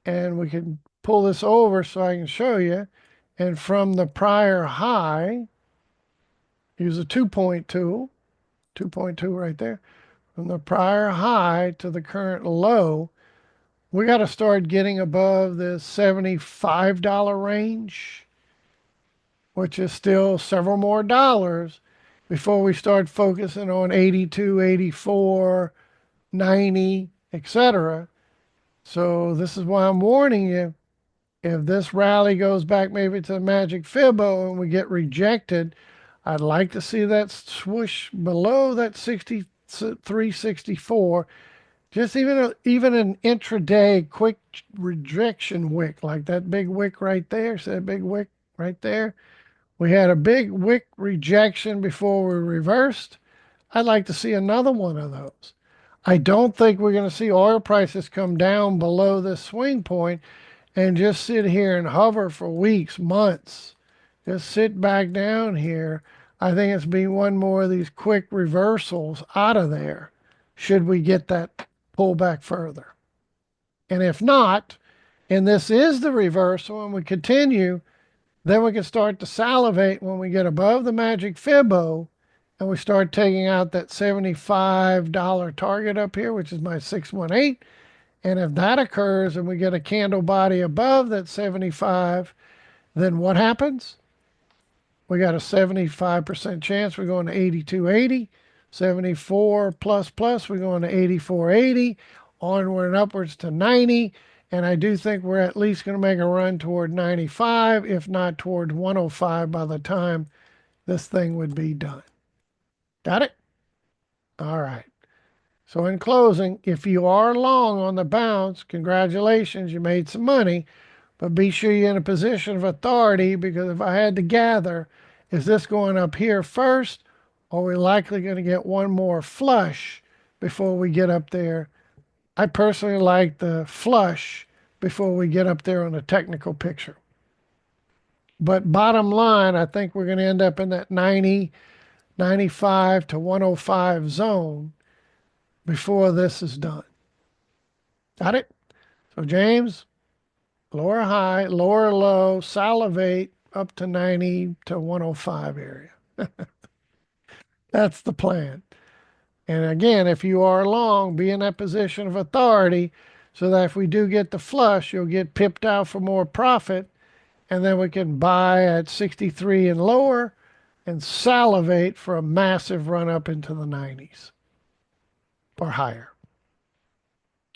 and we can pull this over so I can show you. And from the prior high, use a 2-point tool, 2.2 right there. From the prior high to the current low, we got to start getting above the $75 range, which is still several more dollars before we start focusing on 82, 84, 90, etc. So this is why I'm warning you. If this rally goes back maybe to the magic fibbo and we get rejected, I'd like to see that swoosh below that 63, 64. Just even an intraday quick rejection wick, like that big wick right there. See that big wick right there? We had a big wick rejection before we reversed. I'd like to see another one of those. I don't think we're going to see oil prices come down below this swing point and just sit here and hover for weeks, months. Just sit back down here. I think it's be one more of these quick reversals out of there, should we get that pullback further. And if not, and this is the reversal and we continue, then we can start to salivate when we get above the magic Fibbo and we start taking out that $75 target up here, which is my 618. And if that occurs and we get a candle body above that 75, then what happens? We got a 75% chance we're going to 82.80, 74 plus plus, we're going to 84.80, onward and upwards to 90. And I do think we're at least going to make a run toward 95, if not toward 105 by the time this thing would be done. Got it? All right. So in closing, if you are long on the bounce, congratulations, you made some money. But be sure you're in a position of authority, because if I had to gather, is this going up here first, or are we likely going to get one more flush before we get up there? I personally like the flush before we get up there on the technical picture. But bottom line, I think we're going to end up in that 90, 95 to 105 zone before this is done. Got it? So, James, lower high, lower low, salivate up to 90 to 105 area. That's the plan. And again, if you are long, be in that position of authority so that if we do get the flush, you'll get pipped out for more profit. And then we can buy at 63 and lower and salivate for a massive run up into the 90s or higher.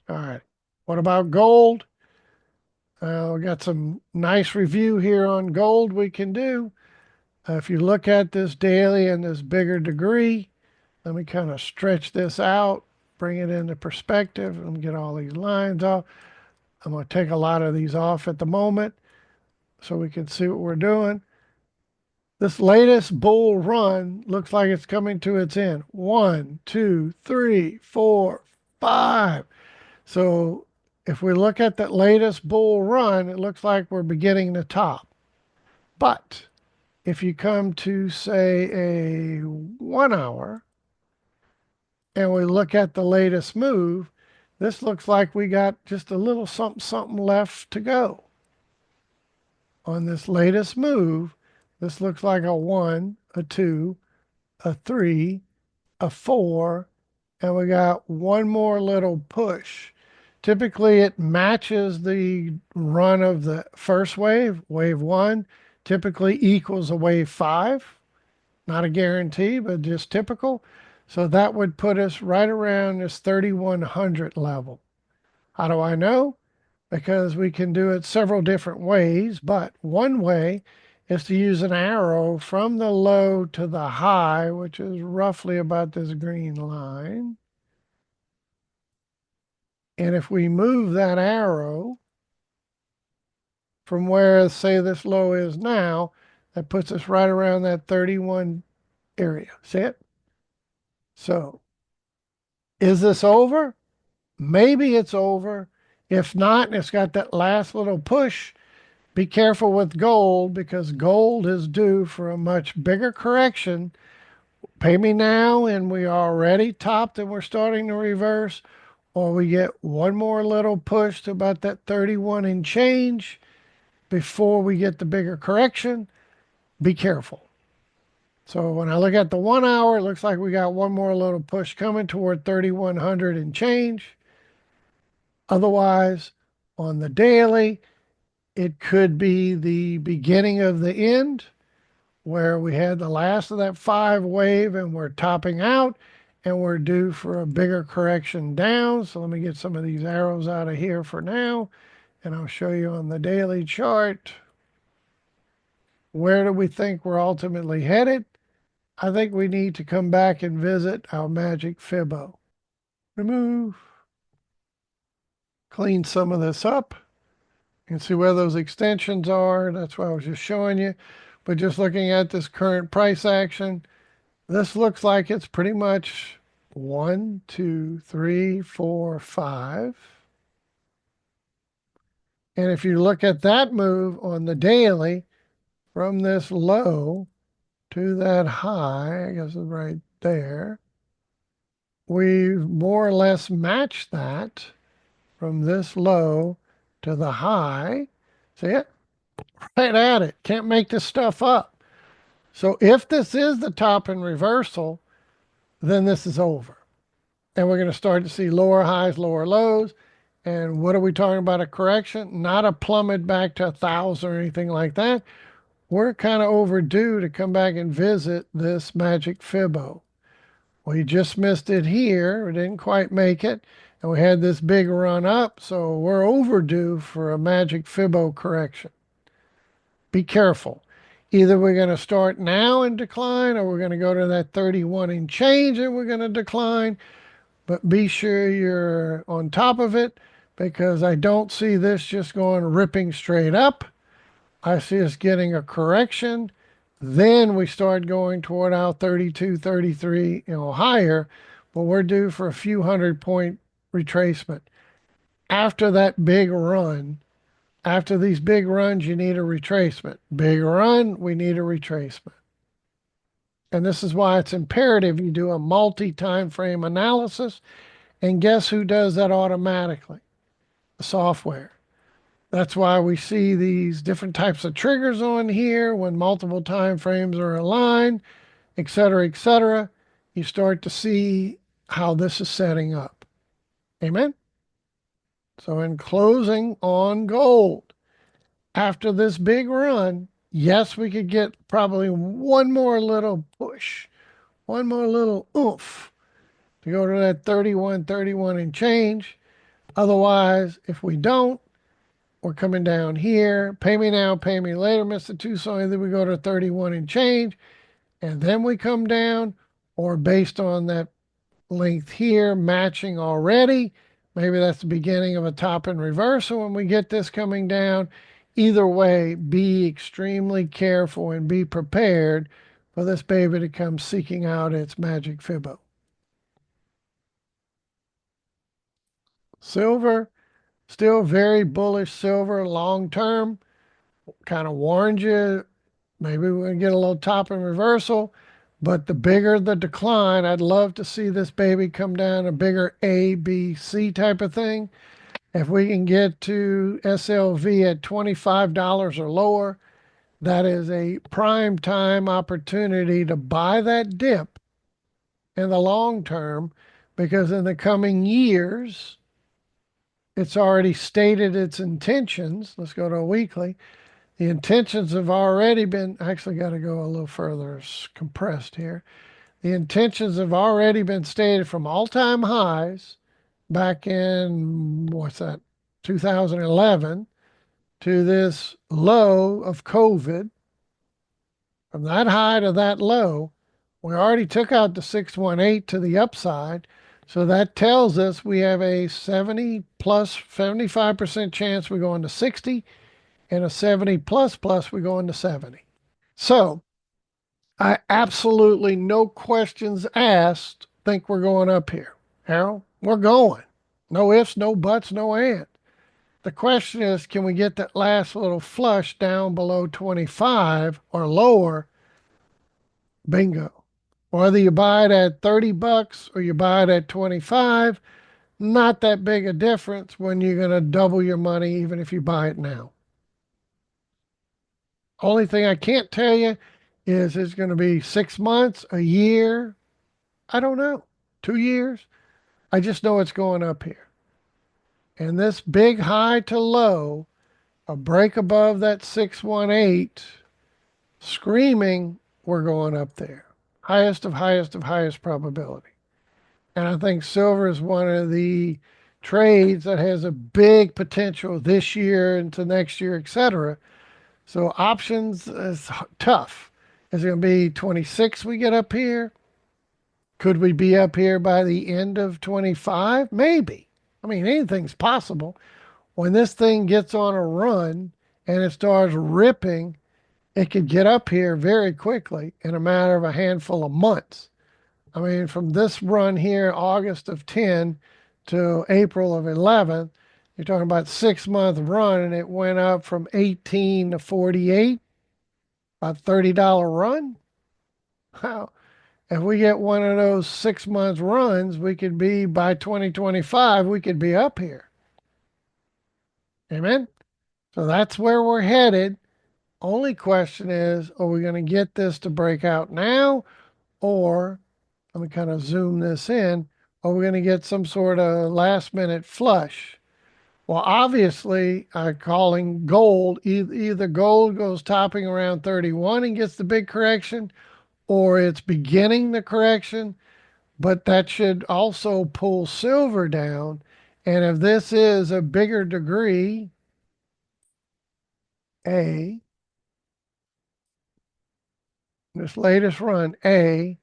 All right. What about gold? We got some nice review here on gold we can do. If you look at this daily in this bigger degree, let me kind of stretch this out, bring it into perspective, and get all these lines off. I'm going to take a lot of these off at the moment so we can see what we're doing. This latest bull run looks like it's coming to its end. 1, 2, 3, 4, 5. So if we look at that latest bull run, it looks like we're beginning to top. But if you come to, say, a 1 hour and we look at the latest move, this looks like we got just a little something, something left to go. On this latest move, this looks like a 1, a 2, a 3, a 4, and we got one more little push. Typically, it matches the run of the first wave, wave 1, typically equals a wave 5. Not a guarantee, but just typical. So that would put us right around this 3,100 level. How do I know? Because we can do it several different ways, but one way is to use an arrow from the low to the high, which is roughly about this green line. And if we move that arrow from where, say, this low is now, that puts us right around that 31 area. See it? So, is this over? Maybe it's over. If not, and it's got that last little push, be careful with gold, because gold is due for a much bigger correction. Pay me now, and we already topped and we're starting to reverse, or we get one more little push to about that 31 and change before we get the bigger correction. Be careful. So when I look at the 1 hour, it looks like we got one more little push coming toward 3,100 and change. Otherwise, on the daily, it could be the beginning of the end, where we had the last of that 5 wave and we're topping out and we're due for a bigger correction down. So let me get some of these arrows out of here for now, and I'll show you on the daily chart. Where do we think we're ultimately headed? I think we need to come back and visit our magic Fibbo. Remove. Clean some of this up. You can see where those extensions are. That's what I was just showing you. But just looking at this current price action, This looks like it's pretty much one, two, three, four, five. And if you look at that move on the daily from this low to that high, I guess it's right there, we've more or less matched that from this low to the high. See it? Right at it. Can't make this stuff up. So if this is the top in reversal, then this is over. And we're going to start to see lower highs, lower lows. And what are we talking about? A correction? Not a plummet back to 1,000 or anything like that. We're kind of overdue to come back and visit this magic Fibbo. We just missed it here. We didn't quite make it. And we had this big run up. So we're overdue for a magic Fibbo correction. Be careful. Either we're going to start now and decline, or we're going to go to that 31 and change and we're going to decline. But be sure you're on top of it, because I don't see this just going ripping straight up. I see us getting a correction. Then we start going toward our 32, 33, higher. But we're due for a few 100-point retracement. After that big run, after these big runs, you need a retracement. Big run, we need a retracement. And this is why it's imperative you do a multi-time frame analysis. And guess who does that automatically? The software. That's why we see these different types of triggers on here when multiple time frames are aligned, et cetera, et cetera. You start to see how this is setting up. Amen? So in closing on gold, after this big run, yes, we could get probably one more little push, one more little oomph to go to that 31, 31 and change. Otherwise, if we don't, we're coming down here. Pay me now, pay me later, Mr. Tucson. Then we go to 31 and change, and then we come down, or based on that length here, matching already. Maybe that's the beginning of a top and reversal when we get this coming down. Either way, be extremely careful and be prepared for this baby to come seeking out its magic Fibbo. Silver, still very bullish silver long term. Kind of warned you, maybe we're going to get a little top and reversal, but the bigger the decline, I'd love to see this baby come down a bigger A, B, C type of thing. If we can get to SLV at $25 or lower, that is a prime time opportunity to buy that dip in the long term, because in the coming years, it's already stated its intentions. Let's go to a weekly. The intentions have already been, actually got to go a little further, it's compressed here. The intentions have already been stated from all-time highs back in, what's that, 2011, to this low of COVID. From that high to that low, we already took out the 618 to the upside. So that tells us we have a 70 plus 75% chance we go into 60, and a 70 plus plus we go into 70. So I absolutely, no questions asked, think we're going up here. Harold, we're going. No ifs, no buts, no ands. The question is, can we get that last little flush down below 25 or lower? Bingo. Whether you buy it at 30 bucks or you buy it at 25, not that big a difference when you're going to double your money even if you buy it now. Only thing I can't tell you is it's going to be 6 months, a year. I don't know. 2 years. I just know it's going up here. And this big high to low, a break above that 618, screaming, we're going up there. Highest of highest of highest probability. And I think silver is one of the trades that has a big potential this year into next year, etc. So options is tough. Is it going to be 26 we get up here? Could we be up here by the end of 25? Maybe. I mean, anything's possible. When this thing gets on a run and it starts ripping it could get up here very quickly in a matter of a handful of months. I mean, from this run here, August of 10 to April of 11, you're talking about 6 month run, and it went up from 18 to 48, about $30 run. Wow. If we get one of those 6 month runs, we could be by 2025, we could be up here. Amen. So that's where we're headed. Only question is, are we going to get this to break out now? Or let me kind of zoom this in. Are we going to get some sort of last minute flush? Well, obviously, I'm calling gold. Either gold goes topping around 31 and gets the big correction, or it's beginning the correction, but that should also pull silver down. And if this is a bigger degree, A, this latest run, A,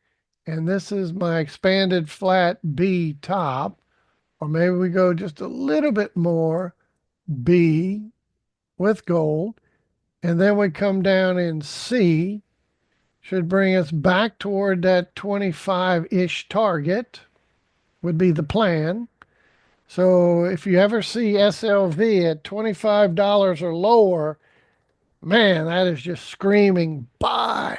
and this is my expanded flat B top, or maybe we go just a little bit more B with gold, and then we come down in C, should bring us back toward that 25-ish target, would be the plan. So if you ever see SLV at $25 or lower, man, that is just screaming buy.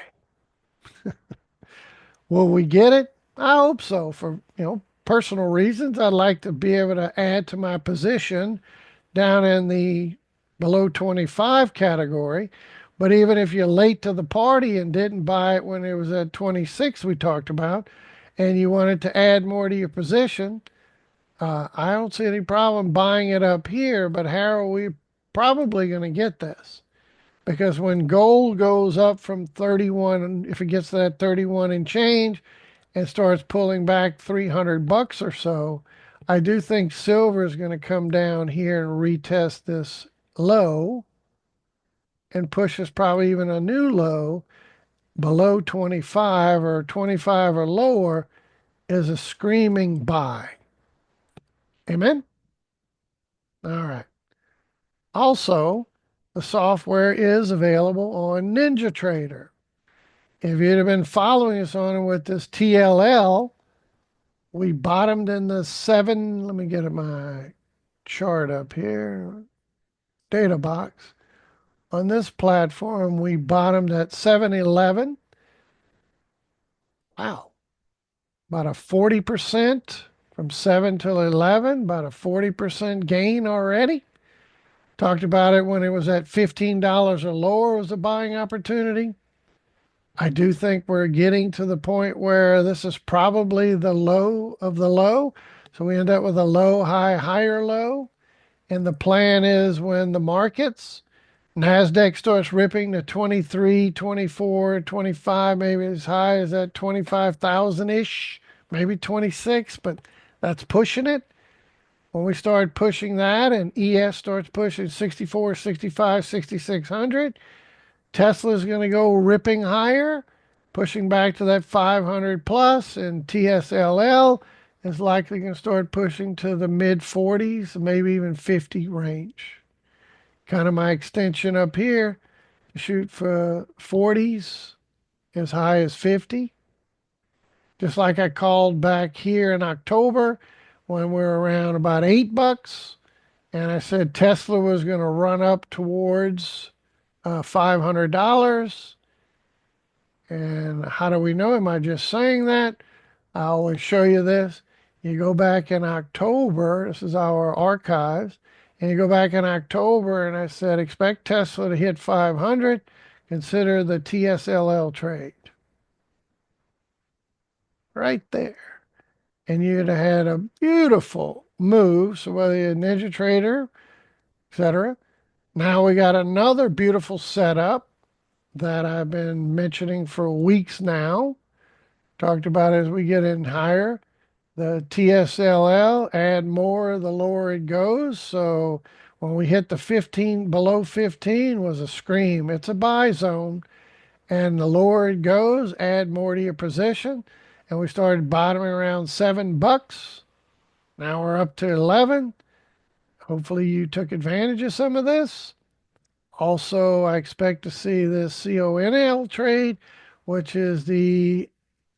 Will we get it? I hope so. For, personal reasons, I'd like to be able to add to my position down in the below 25 category. But even if you're late to the party and didn't buy it when it was at 26, we talked about, and you wanted to add more to your position, I don't see any problem buying it up here. But how are we probably going to get this? Because when gold goes up from 31, if it gets to that 31 and change and starts pulling back $300 or so, I do think silver is going to come down here and retest this low and push us probably even a new low below 25, or 25 or lower is a screaming buy. Amen? All right. Also, the software is available on NinjaTrader. If you'd have been following us on with this TLL, we bottomed in the seven. Let me get my chart up here. Data box. On this platform, we bottomed at 711. Wow. About a 40% from 7 till 11, about a 40% gain already. Talked about it when it was at $15 or lower was a buying opportunity. I do think we're getting to the point where this is probably the low of the low. So we end up with a low, high, higher low. And the plan is when the markets, NASDAQ starts ripping to 23, 24, 25, maybe as high as that 25,000-ish, maybe 26, but that's pushing it. When we start pushing that and ES starts pushing 64, 65, 6,600, Tesla's going to go ripping higher, pushing back to that 500 plus, and TSLL is likely going to start pushing to the mid 40s, maybe even 50 range. Kind of my extension up here to shoot for 40s as high as 50. Just like I called back here in October when we were around about $8. And I said Tesla was going to run up towards $500. And how do we know? Am I just saying that? I always show you this. You go back in October, this is our archives, and you go back in October, and I said, expect Tesla to hit 500, consider the TSLL trade. Right there. And you'd have had a beautiful move. So whether you're a Ninja Trader, etc. Now we got another beautiful setup that I've been mentioning for weeks now. Talked about as we get in higher, the TSLL, add more the lower it goes. So when we hit the 15, below 15 was a scream. It's a buy zone. And the lower it goes, add more to your position. And we started bottoming around $7. Now we're up to 11. Hopefully you took advantage of some of this. Also, I expect to see this CONL trade, which is the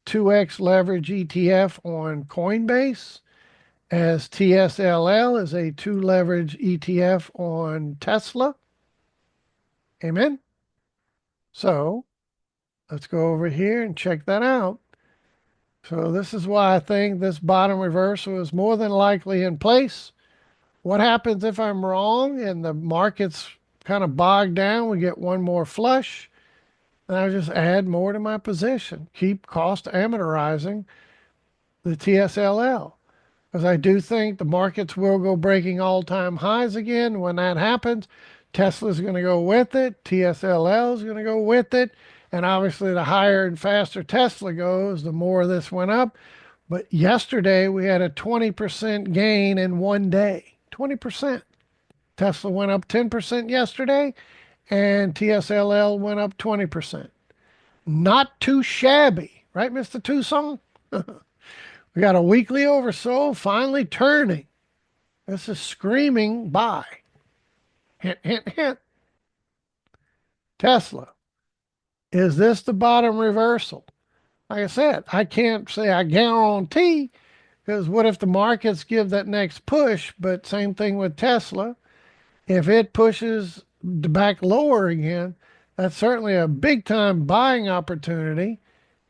2x leverage ETF on Coinbase, as TSLL is a 2 leverage ETF on Tesla. Amen. So let's go over here and check that out. So this is why I think this bottom reversal is more than likely in place. What happens if I'm wrong and the market's kind of bogged down? We get one more flush, and I just add more to my position. Keep cost amortizing the TSLL. Because I do think the markets will go breaking all-time highs again. When that happens, Tesla's going to go with it. TSLL is going to go with it. And obviously, the higher and faster Tesla goes, the more this went up. But yesterday, we had a 20% gain in one day. 20%. Tesla went up 10% yesterday, and TSLL went up 20%. Not too shabby, right, Mr. Tucson? We got a weekly oversold finally turning. This is screaming buy. Hint, hint, hint. Tesla. Is this the bottom reversal? Like I said, I can't say I guarantee, because what if the markets give that next push? But same thing with Tesla. If it pushes back lower again, that's certainly a big time buying opportunity.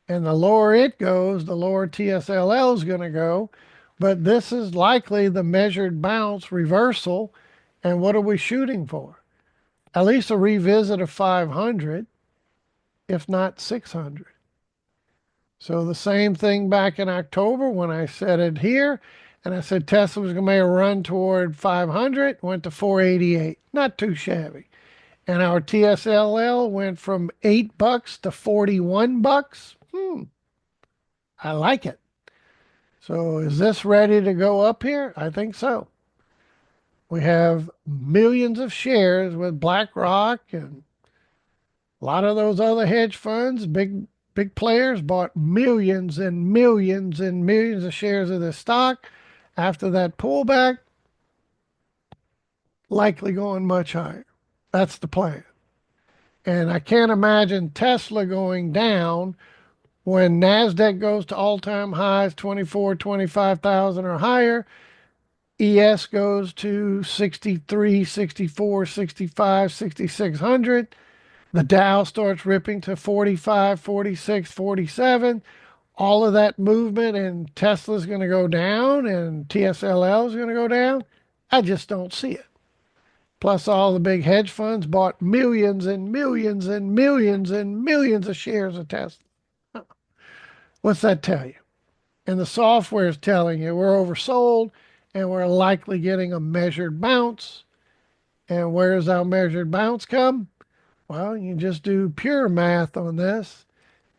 And the lower it goes, the lower TSLL is going to go. But this is likely the measured bounce reversal. And what are we shooting for? At least a revisit of 500, if not 600. So the same thing back in October when I said adhere, and I said Tesla was going to make a run toward 500, went to 488. Not too shabby. And our TSLL went from $8 to 41 bucks. I like it. So is this ready to go up here? I think so. We have millions of shares with BlackRock and a lot of those other hedge funds, big players bought millions and millions and millions of shares of this stock after that pullback, likely going much higher. That's the plan. And I can't imagine Tesla going down when NASDAQ goes to all-time highs, 24, 25,000 or higher. ES goes to 63, 64, 65, 6,600. The Dow starts ripping to 45, 46, 47. All of that movement, and Tesla's going to go down and TSLL is going to go down. I just don't see it. Plus, all the big hedge funds bought millions and millions and millions and millions of shares of Tesla. What's that tell you? And the software is telling you we're oversold and we're likely getting a measured bounce. And where does our measured bounce come? Well, you just do pure math on this.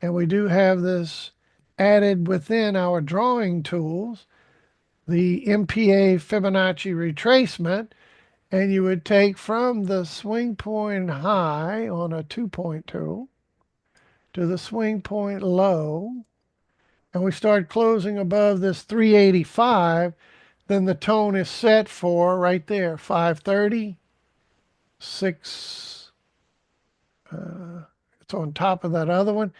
And we do have this added within our drawing tools, the MPA Fibonacci retracement. And you would take from the swing point high on a 2-point tool to the swing point low, and we start closing above this 385, then the tone is set for right there, 530, 6. It's on top of that other one,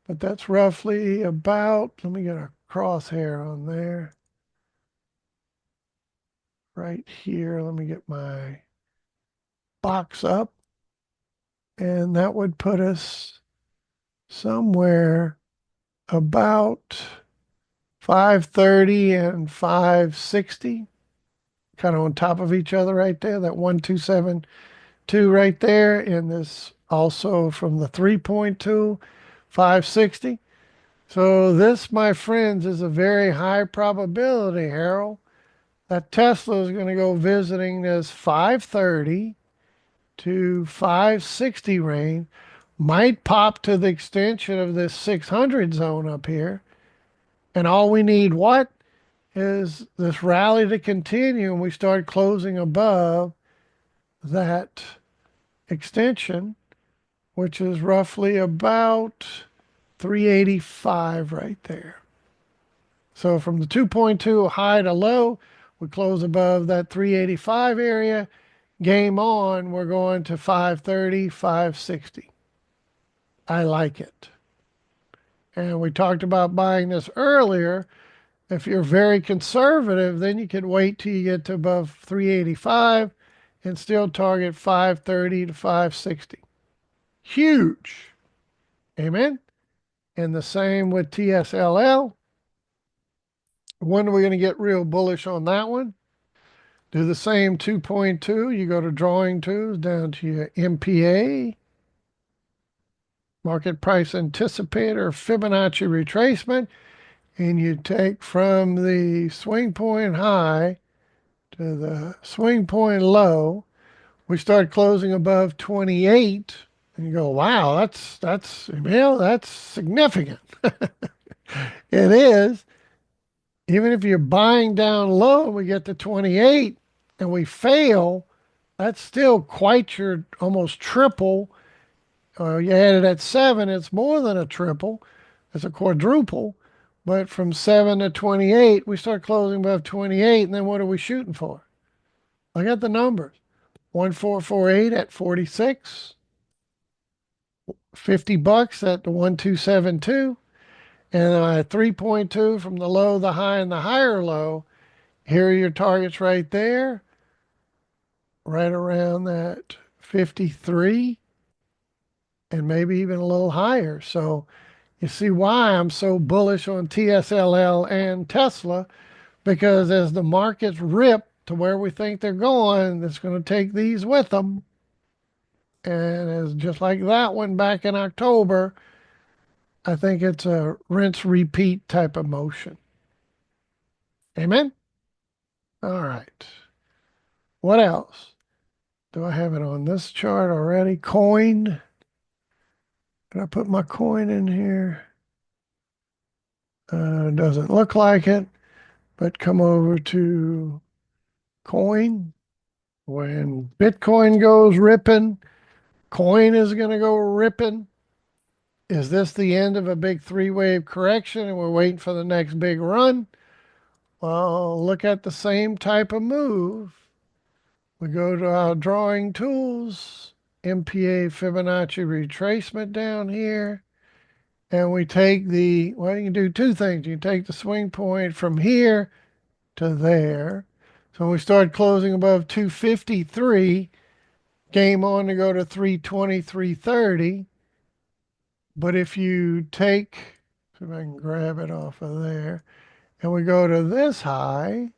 but that's roughly about, let me get a crosshair on there. Right here, let me get my box up, and that would put us somewhere about 530 and 560, kind of on top of each other right there, that 1272 right there, and this also from the 3-point tool, 560. So this, my friends, is a very high probability, Harold, that Tesla is going to go visiting this 530 to 560 range, might pop to the extension of this 600 zone up here. And all we need, what? Is this rally to continue and we start closing above that extension, which is roughly about 385 right there. So from the 2.2 high to low, we close above that 385 area, Game on, we're going to 530, 560. I like it. And we talked about buying this earlier. If you're very conservative, then you can wait till you get to above 385 and still target 530 to 560. Huge. Amen. And the same with TSLL. When are we going to get real bullish on that one? Do the same 2.2. You go to drawing twos down to your MPA, market price anticipator, Fibonacci retracement, and you take from the swing point high to the swing point low. We start closing above 28, and you go, wow, that's significant. It is. Even if you're buying down low and we get to 28 and we fail, that's still quite your almost triple. You had it at 7, it's more than a triple, it's a quadruple. But from 7 to 28, we start closing above 28, and then what are we shooting for? Look at the numbers. 1448 at 46, $50 at the 1272, and then at 3.2 from the low, the high, and the higher low. Here are your targets right there, right around that 53, and maybe even a little higher. So you see why I'm so bullish on TSLL and Tesla, because as the markets rip to where we think they're going, it's going to take these with them. And as just like that one back in October, I think it's a rinse repeat type of motion. Amen. All right. What else? Do I have it on this chart already? Coin. Did I put my coin in here? Doesn't look like it, but come over to coin. When Bitcoin goes ripping, coin is going to go ripping. Is this the end of a big three-wave correction and we're waiting for the next big run? Well, look at the same type of move. We go to our drawing tools, MPA Fibonacci retracement down here, and we take well, you can do two things. You can take the swing point from here to there. So when we start closing above 253, game on to go to 320, 330. But if you take, see if I can grab it off of there, and we go to this high,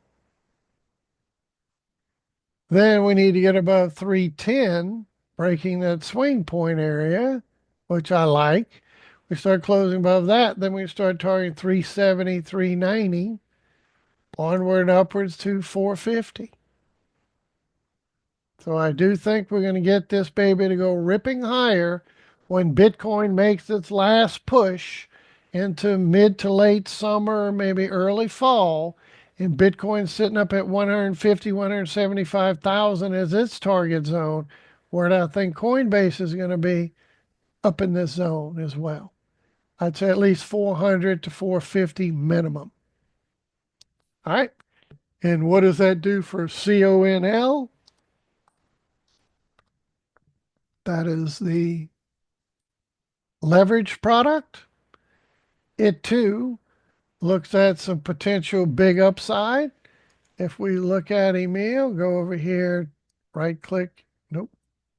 then we need to get above 310, breaking that swing point area, which I like. We start closing above that, then we start targeting 370, 390, onward and upwards to 450. So I do think we're going to get this baby to go ripping higher when Bitcoin makes its last push into mid to late summer, maybe early fall, and Bitcoin sitting up at 150, 175,000 as its target zone, where I think Coinbase is going to be up in this zone as well. I'd say at least 400 to 450 minimum. All right. And what does that do for CONL? That is the leverage product. It too looks at some potential big upside. If we look at email, go over here, right click, nope,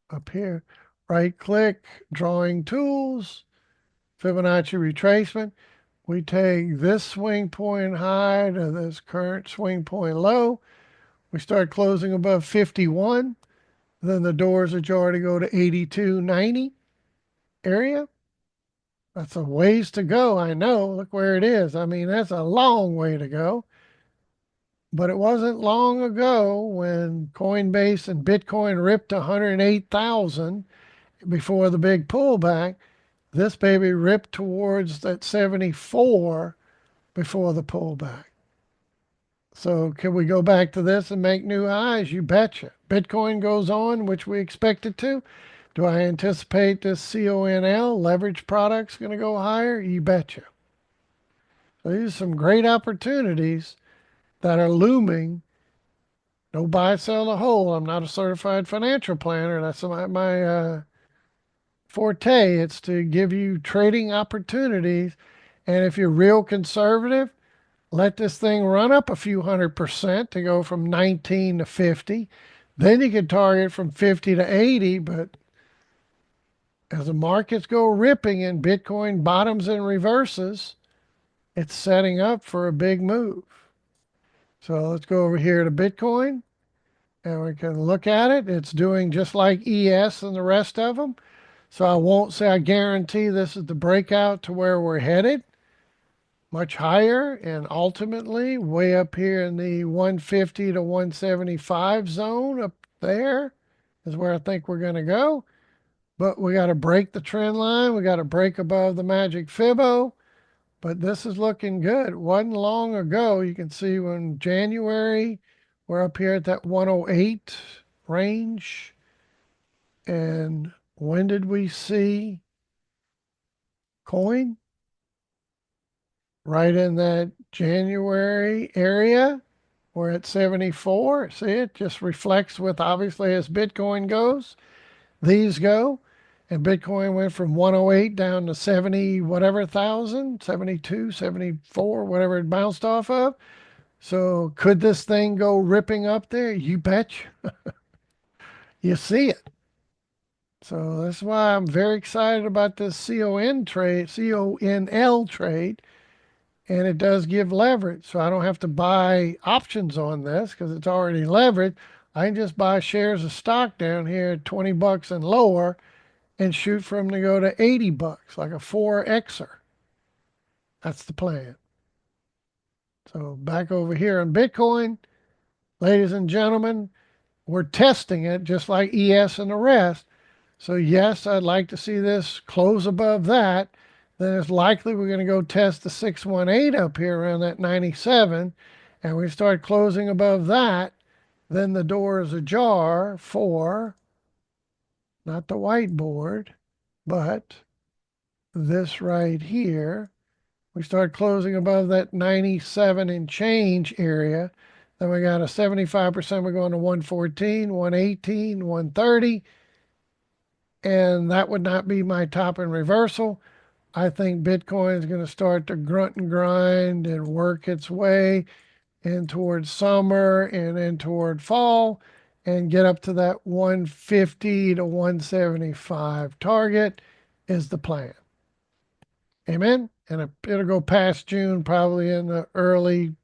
up here, right click, drawing tools, Fibonacci retracement. We take this swing point high to this current swing point low. We start closing above 51. Then the doors ajar to go to 82.90 area. That's a ways to go. I know. Look where it is. I mean, that's a long way to go. But it wasn't long ago when Coinbase and Bitcoin ripped 108,000 before the big pullback. This baby ripped towards that 74 before the pullback. So can we go back to this and make new highs? You betcha. Bitcoin goes on, which we expect it to. Do I anticipate this CONL leverage product's going to go higher? You betcha. So these are some great opportunities that are looming No buy, sell, or hold. I'm not a certified financial planner. That's my forte. It's to give you trading opportunities. And if you're real conservative, let this thing run up a few 100% to go from 19 to 50. Then you can target from 50 to 80. But as the markets go ripping and Bitcoin bottoms and reverses, it's setting up for a big move. So let's go over here to Bitcoin and we can look at it. It's doing just like ES and the rest of them. So I won't say I guarantee this is the breakout to where we're headed, much higher, and ultimately way up here in the 150 to 175 zone up there is where I think we're going to go. But we got to break the trend line. We got to break above the magic Fibbo. But this is looking good. It wasn't long ago. You can see when January, we're up here at that 108 range. And when did we see coin? Right in that January area. We're at 74. See, it just reflects with obviously as Bitcoin goes, these go. And Bitcoin went from 108 down to 70, whatever thousand, 72, 74, whatever it bounced off of. So could this thing go ripping up there? You betcha. You see it. So that's why I'm very excited about this CON trade, CONL trade. And it does give leverage. So I don't have to buy options on this because it's already leveraged. I can just buy shares of stock down here at 20 bucks and lower and shoot for them to go to 80 bucks, like a 4Xer. That's the plan. So back over here on Bitcoin, ladies and gentlemen, we're testing it just like ES and the rest. So yes, I'd like to see this close above that. Then it's likely we're going to go test the 618 up here around that 97. And we start closing above that, then the door is ajar for not the whiteboard, but this right here. We start closing above that 97 and change area. Then we got a 75%. We're going to 114, 118, 130. And that would not be my top and reversal. I think Bitcoin is going to start to grunt and grind and work its way in toward summer and in toward fall and get up to that 150 to 175 target is the plan. Amen. And it'll go past June, probably in the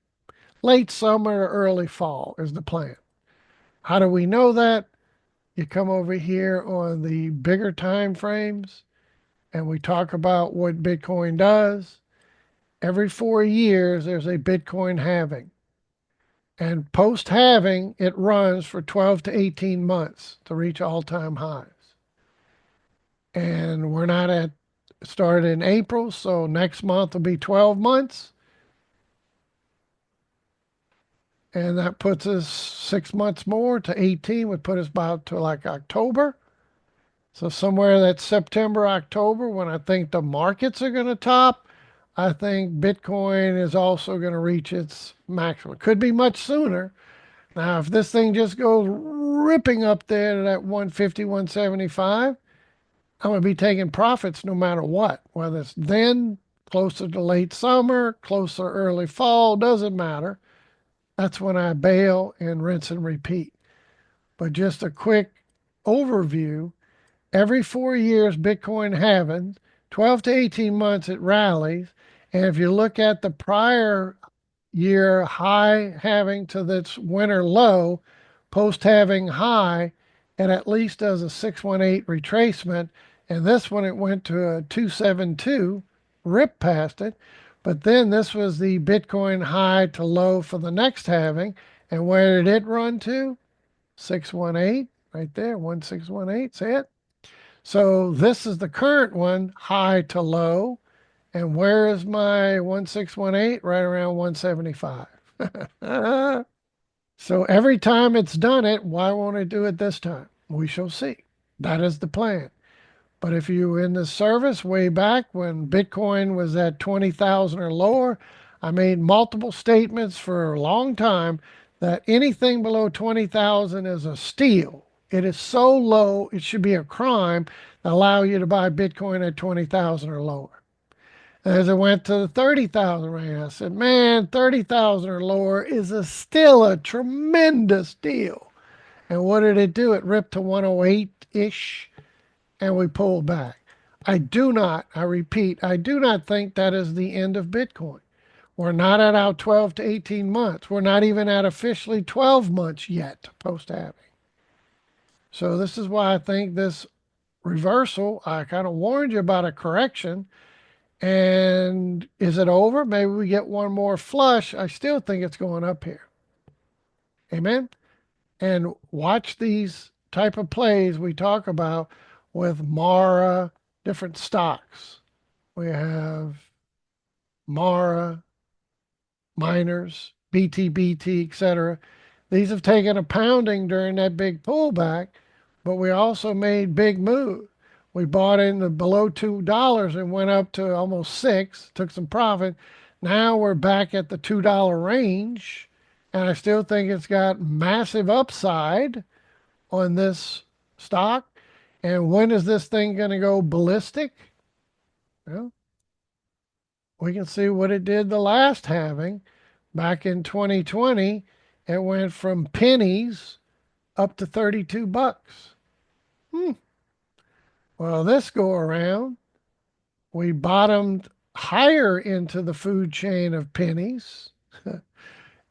late summer or early fall is the plan. How do we know that? You come over here on the bigger time frames and we talk about what Bitcoin does. Every 4 years, there's a Bitcoin halving. And post halving, it runs for 12 to 18 months to reach all time highs. And we're not at started in April, so next month will be 12 months. And that puts us 6 months more to 18, would put us about to like October. So somewhere that's September, October, when I think the markets are going to top, I think Bitcoin is also going to reach its maximum. It could be much sooner. Now, if this thing just goes ripping up there to that 150, 175, I'm going to be taking profits no matter what, whether it's then, closer to late summer, closer early fall, doesn't matter. That's when I bail and rinse and repeat. But just a quick overview. Every 4 years, Bitcoin halving, 12 to 18 months it rallies. And if you look at the prior year high halving to this winter low, post halving high, it at least does a 618 retracement. And this one, it went to a 272, ripped past it. But then this was the Bitcoin high to low for the next halving. And where did it run to? 618, right there, 1618. See it? So this is the current one, high to low. And where is my 1618? Right around 175. So every time it's done it, why won't it do it this time? We shall see. That is the plan. But if you were in the service way back when Bitcoin was at 20,000 or lower, I made multiple statements for a long time that anything below 20,000 is a steal. It is so low, it should be a crime to allow you to buy Bitcoin at 20,000 or lower. As it went to the 30,000 range, I said, man, 30,000 or lower is still a tremendous deal. And what did it do? It ripped to 108 ish and we pulled back. I repeat, I do not think that is the end of Bitcoin. We're not at our 12 to 18 months. We're not even at officially 12 months yet post halving. So this is why I think this reversal, I kind of warned you about a correction. And is it over? Maybe we get one more flush. I still think it's going up here. Amen. And watch these type of plays we talk about with Mara, different stocks. We have Mara, miners, BTBT, etc. These have taken a pounding during that big pullback, but we also made big moves. We bought in the below $2 and went up to almost 6, took some profit. Now we're back at the $2 range, and I still think it's got massive upside on this stock. And when is this thing going to go ballistic? Well, we can see what it did the last halving. Back in 2020, it went from pennies up to 32 bucks. Hmm. Well, this go around, we bottomed higher into the food chain of pennies.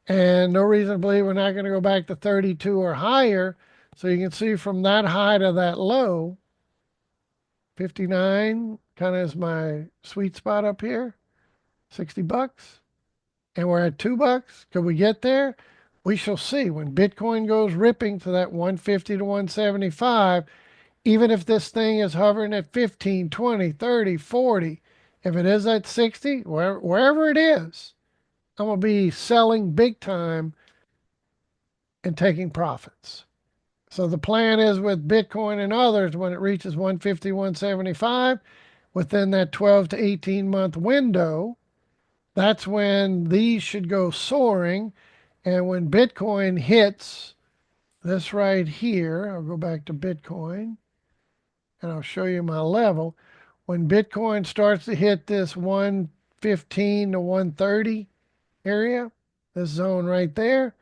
And no reason to believe we're not going to go back to 32 or higher. So you can see from that high to that low, 59 kind of is my sweet spot up here, 60 bucks. And we're at $2. Could we get there? We shall see. When Bitcoin goes ripping to that 150 to 175, even if this thing is hovering at 15, 20, 30, 40, if it is at 60, wherever it is, I'm going to be selling big time and taking profits. So the plan is with Bitcoin and others, when it reaches 150, 175, within that 12 to 18 month window, that's when these should go soaring. And when Bitcoin hits this right here, I'll go back to Bitcoin and I'll show you my level. When Bitcoin starts to hit this 115 to 130 area, this zone right there,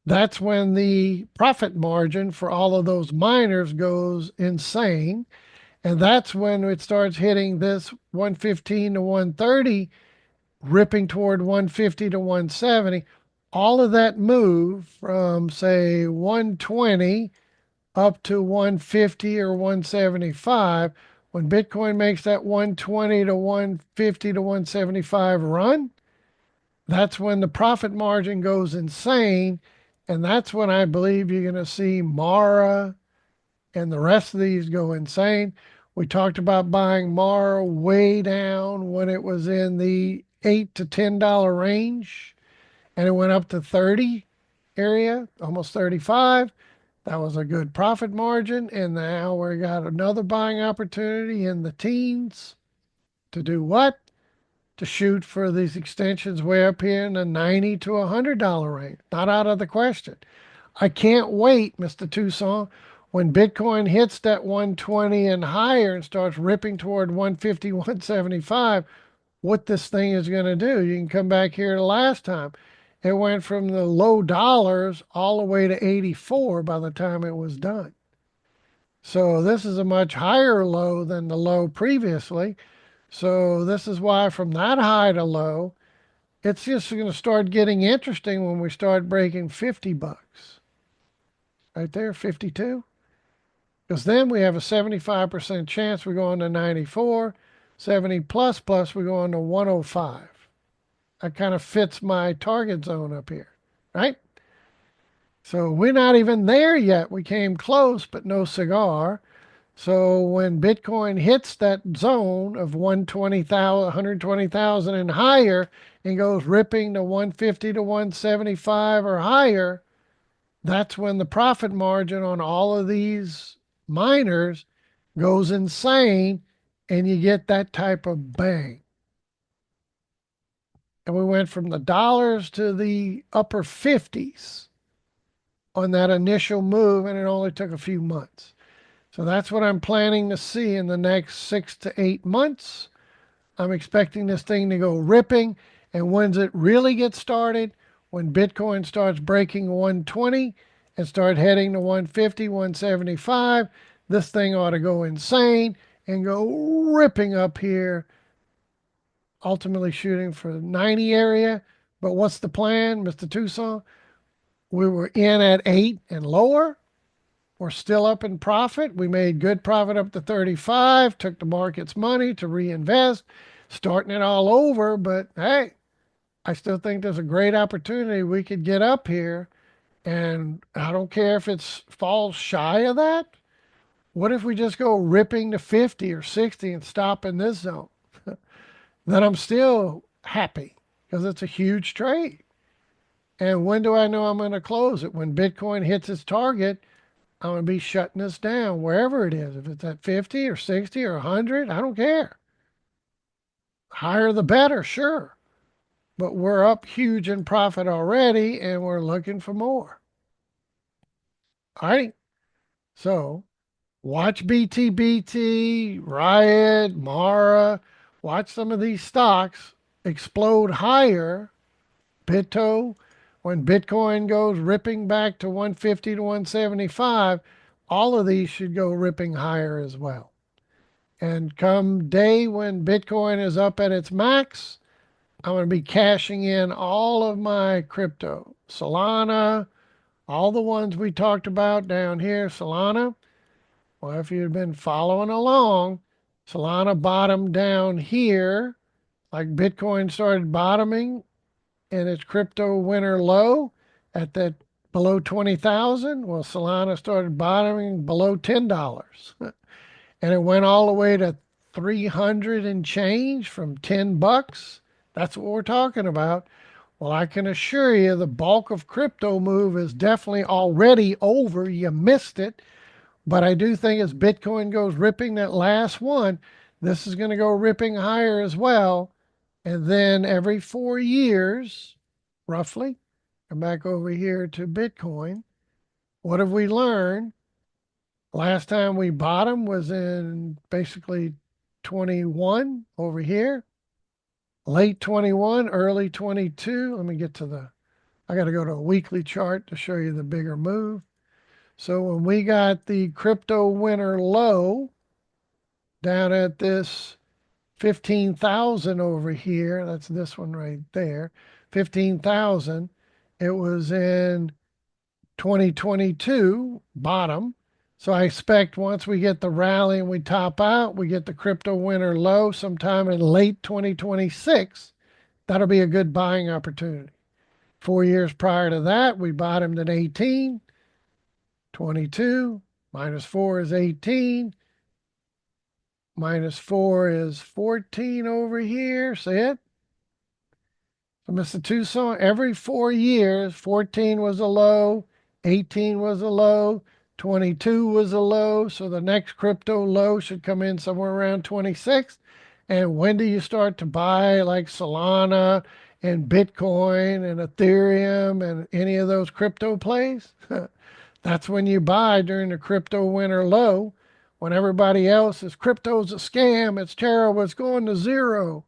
that's when the profit margin for all of those miners goes insane. And that's when it starts hitting this 115 to 130, ripping toward 150 to 170. All of that move from, say, 120 up to 150 or 175, when Bitcoin makes that 120 to 150 to 175 run, that's when the profit margin goes insane. And that's when I believe you're going to see Mara and the rest of these go insane. We talked about buying Mara way down when it was in the $8 to $10 range, and it went up to 30 area, almost 35. That was a good profit margin. And now we got another buying opportunity in the teens to do what? To shoot for these extensions way up here in the 90 to $100 range. Not out of the question. I can't wait, Mr. Tucson, when Bitcoin hits that 120 and higher and starts ripping toward 150, 175, what this thing is going to do. You can come back here to last time. It went from the low dollars all the way to 84 by the time it was done. So this is a much higher low than the low previously. So this is why from that high to low, it's just going to start getting interesting when we start breaking 50 bucks. Right there, 52. Because then we have a 75% chance we go on to 94, 70 plus we go on to 105. That kind of fits my target zone up here, right? So we're not even there yet. We came close, but no cigar. So when Bitcoin hits that zone of 120,000, 120,000 and higher and goes ripping to 150 to 175 or higher, that's when the profit margin on all of these miners goes insane and you get that type of bang. And we went from the dollars to the upper 50s. on that initial move, and it only took a few months. So that's what I'm planning to see in the next 6 to 8 months. I'm expecting this thing to go ripping. And when's it really get started? When Bitcoin starts breaking 120 and start heading to 150, 175, this thing ought to go insane and go ripping up here, ultimately shooting for the 90 area. But what's the plan, Mr. Tucson? We were in at 8 and lower. We're still up in profit. We made good profit up to 35, took the market's money to reinvest, starting it all over. But hey, I still think there's a great opportunity we could get up here. And I don't care if it's falls shy of that. What if we just go ripping to 50 or 60 and stop in this zone? Then I'm still happy because it's a huge trade. And when do I know I'm going to close it? When Bitcoin hits its target, I'm going to be shutting this down wherever it is. If it's at 50 or 60 or 100, I don't care. Higher the better, sure. But we're up huge in profit already and we're looking for more. All right. So watch BTBT, Riot, Mara. Watch some of these stocks explode higher. Bitto, when Bitcoin goes ripping back to 150 to 175, all of these should go ripping higher as well. And come day when Bitcoin is up at its max, I'm going to be cashing in all of my crypto. Solana, all the ones we talked about down here. Solana, well, if you've been following along, Solana bottomed down here, like Bitcoin started bottoming in its crypto winter low at that below 20,000. Well, Solana started bottoming below $10. And it went all the way to 300 and change from 10 bucks. That's what we're talking about. Well, I can assure you the bulk of crypto move is definitely already over. You missed it. But I do think as Bitcoin goes ripping that last one, this is going to go ripping higher as well. And then every 4 years, roughly, come back over here to Bitcoin. What have we learned? Last time we bottomed was in basically 21 over here, late 21, early 22. Let me get to I got to go to a weekly chart to show you the bigger move. So when we got the crypto winter low down at this 15,000 over here, that's this one right there, 15,000, it was in 2022 bottom. So I expect once we get the rally and we top out, we get the crypto winter low sometime in late 2026. That'll be a good buying opportunity. 4 years prior to that, we bottomed at 18, 22, minus 4 is 18, minus 4 is 14 over here. See it? So Mr. Tucson, every 4 years, 14 was a low, 18 was a low, 22 was a low. So the next crypto low should come in somewhere around 26. And when do you start to buy like Solana and Bitcoin and Ethereum and any of those crypto plays? That's when you buy during the crypto winter low, when everybody else is crypto's a scam, it's terrible, it's going to zero.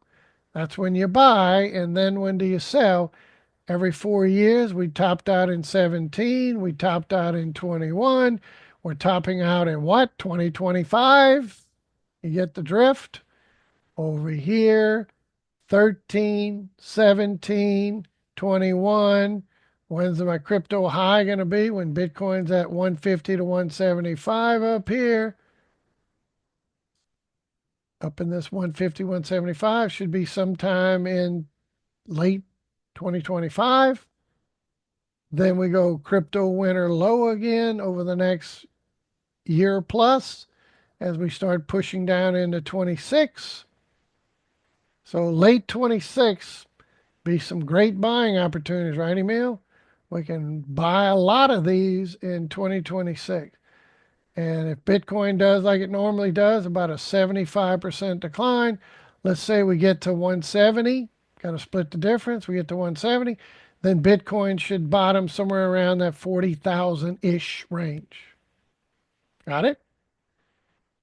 That's when you buy. And then when do you sell? Every 4 years. We topped out in 17. We topped out in 21. We're topping out in what? 2025. You get the drift? Over here, 13, 17, 21. When's my crypto high going to be? When Bitcoin's at 150 to 175 up here. Up in this 150, 175 should be sometime in late 2025. Then we go crypto winter low again over the next year plus as we start pushing down into 26. So late 26 be some great buying opportunities, right, Emil? We can buy a lot of these in 2026. And if Bitcoin does like it normally does, about a 75% decline, let's say we get to 170, got to split the difference, we get to 170, then Bitcoin should bottom somewhere around that 40,000-ish range. Got it?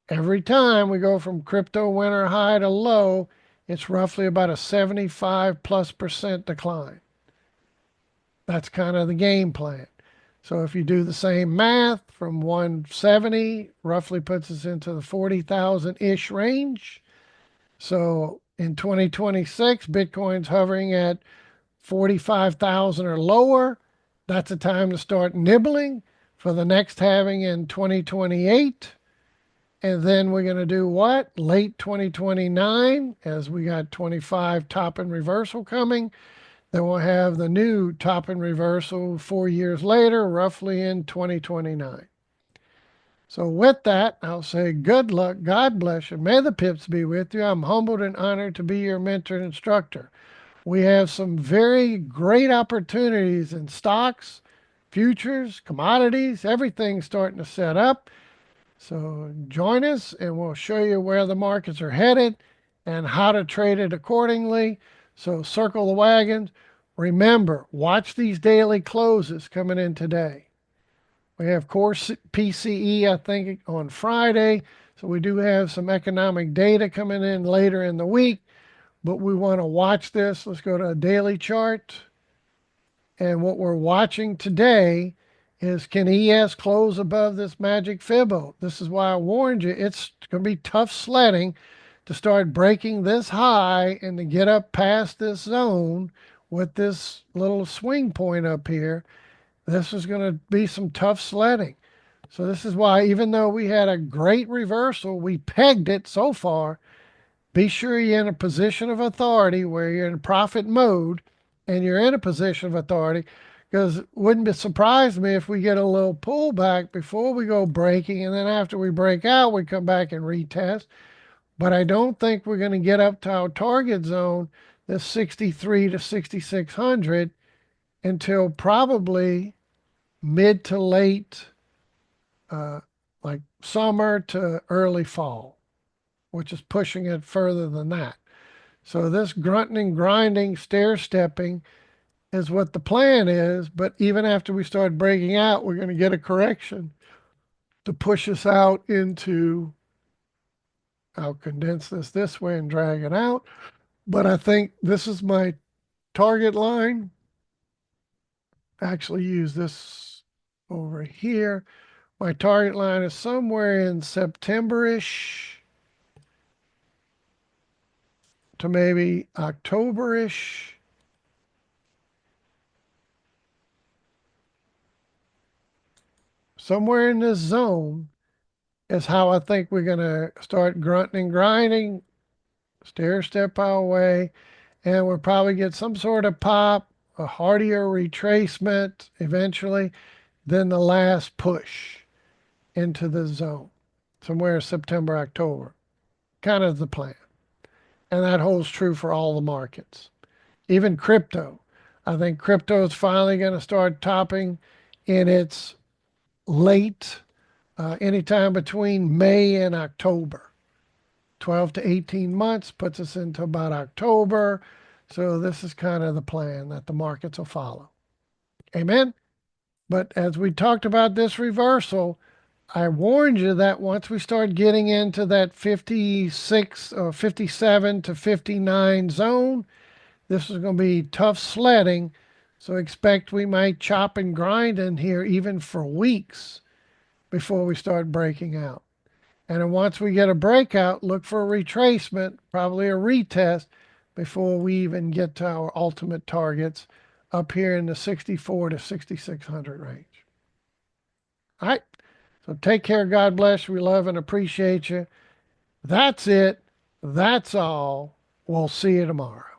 Every time we go from crypto winter high to low, it's roughly about a 75 plus percent decline. That's kind of the game plan. So if you do the same math from 170, roughly puts us into the 40,000-ish range. So in 2026, Bitcoin's hovering at 45,000 or lower. That's a time to start nibbling for the next halving in 2028. And then we're going to do what? Late 2029, as we got 25 top and reversal coming. Then we'll have the new top and reversal 4 years later, roughly in 2029. So, with that, I'll say good luck, God bless you, may the pips be with you. I'm humbled and honored to be your mentor and instructor. We have some very great opportunities in stocks, futures, commodities, everything's starting to set up. So join us and we'll show you where the markets are headed and how to trade it accordingly. So circle the wagons. Remember, watch these daily closes coming in today. We have core PCE, I think, on Friday. So we do have some economic data coming in later in the week, but we want to watch this. Let's go to a daily chart. And what we're watching today is, can ES close above this magic Fibbo? This is why I warned you. It's going to be tough sledding to start breaking this high and to get up past this zone with this little swing point up here. This is going to be some tough sledding. So this is why, even though we had a great reversal, we pegged it so far. Be sure you're in a position of authority where you're in profit mode and you're in a position of authority, because it wouldn't be surprised me if we get a little pullback before we go breaking, and then after we break out, we come back and retest. But I don't think we're going to get up to our target zone, this 63 to 6,600, until probably mid to late, uh, like summer to early fall, which is pushing it further than that. So this grunting, grinding, stair stepping is what the plan is. But even after we start breaking out, we're going to get a correction to push us out into, I'll condense this way and drag it out. But I think this is my target line. Actually use this over here. My target line is somewhere in September-ish to maybe October-ish. Somewhere in this zone is how I think we're going to start grunting and grinding, stair step our way, and we'll probably get some sort of pop, a hardier retracement eventually, then the last push into the zone, somewhere September, October. Kind of the plan. And that holds true for all the markets, even crypto. I think crypto is finally going to start topping in its late, anytime between May and October. 12 to 18 months puts us into about October. So this is kind of the plan that the markets will follow. Amen. But as we talked about this reversal, I warned you that once we start getting into that 56 or 57 to 59 zone, this is going to be tough sledding. So expect we might chop and grind in here even for weeks before we start breaking out. And then once we get a breakout, look for a retracement, probably a retest, before we even get to our ultimate targets up here in the 64 to 6,600 range. All right. So take care. God bless you. We love and appreciate you. That's it. That's all. We'll see you tomorrow.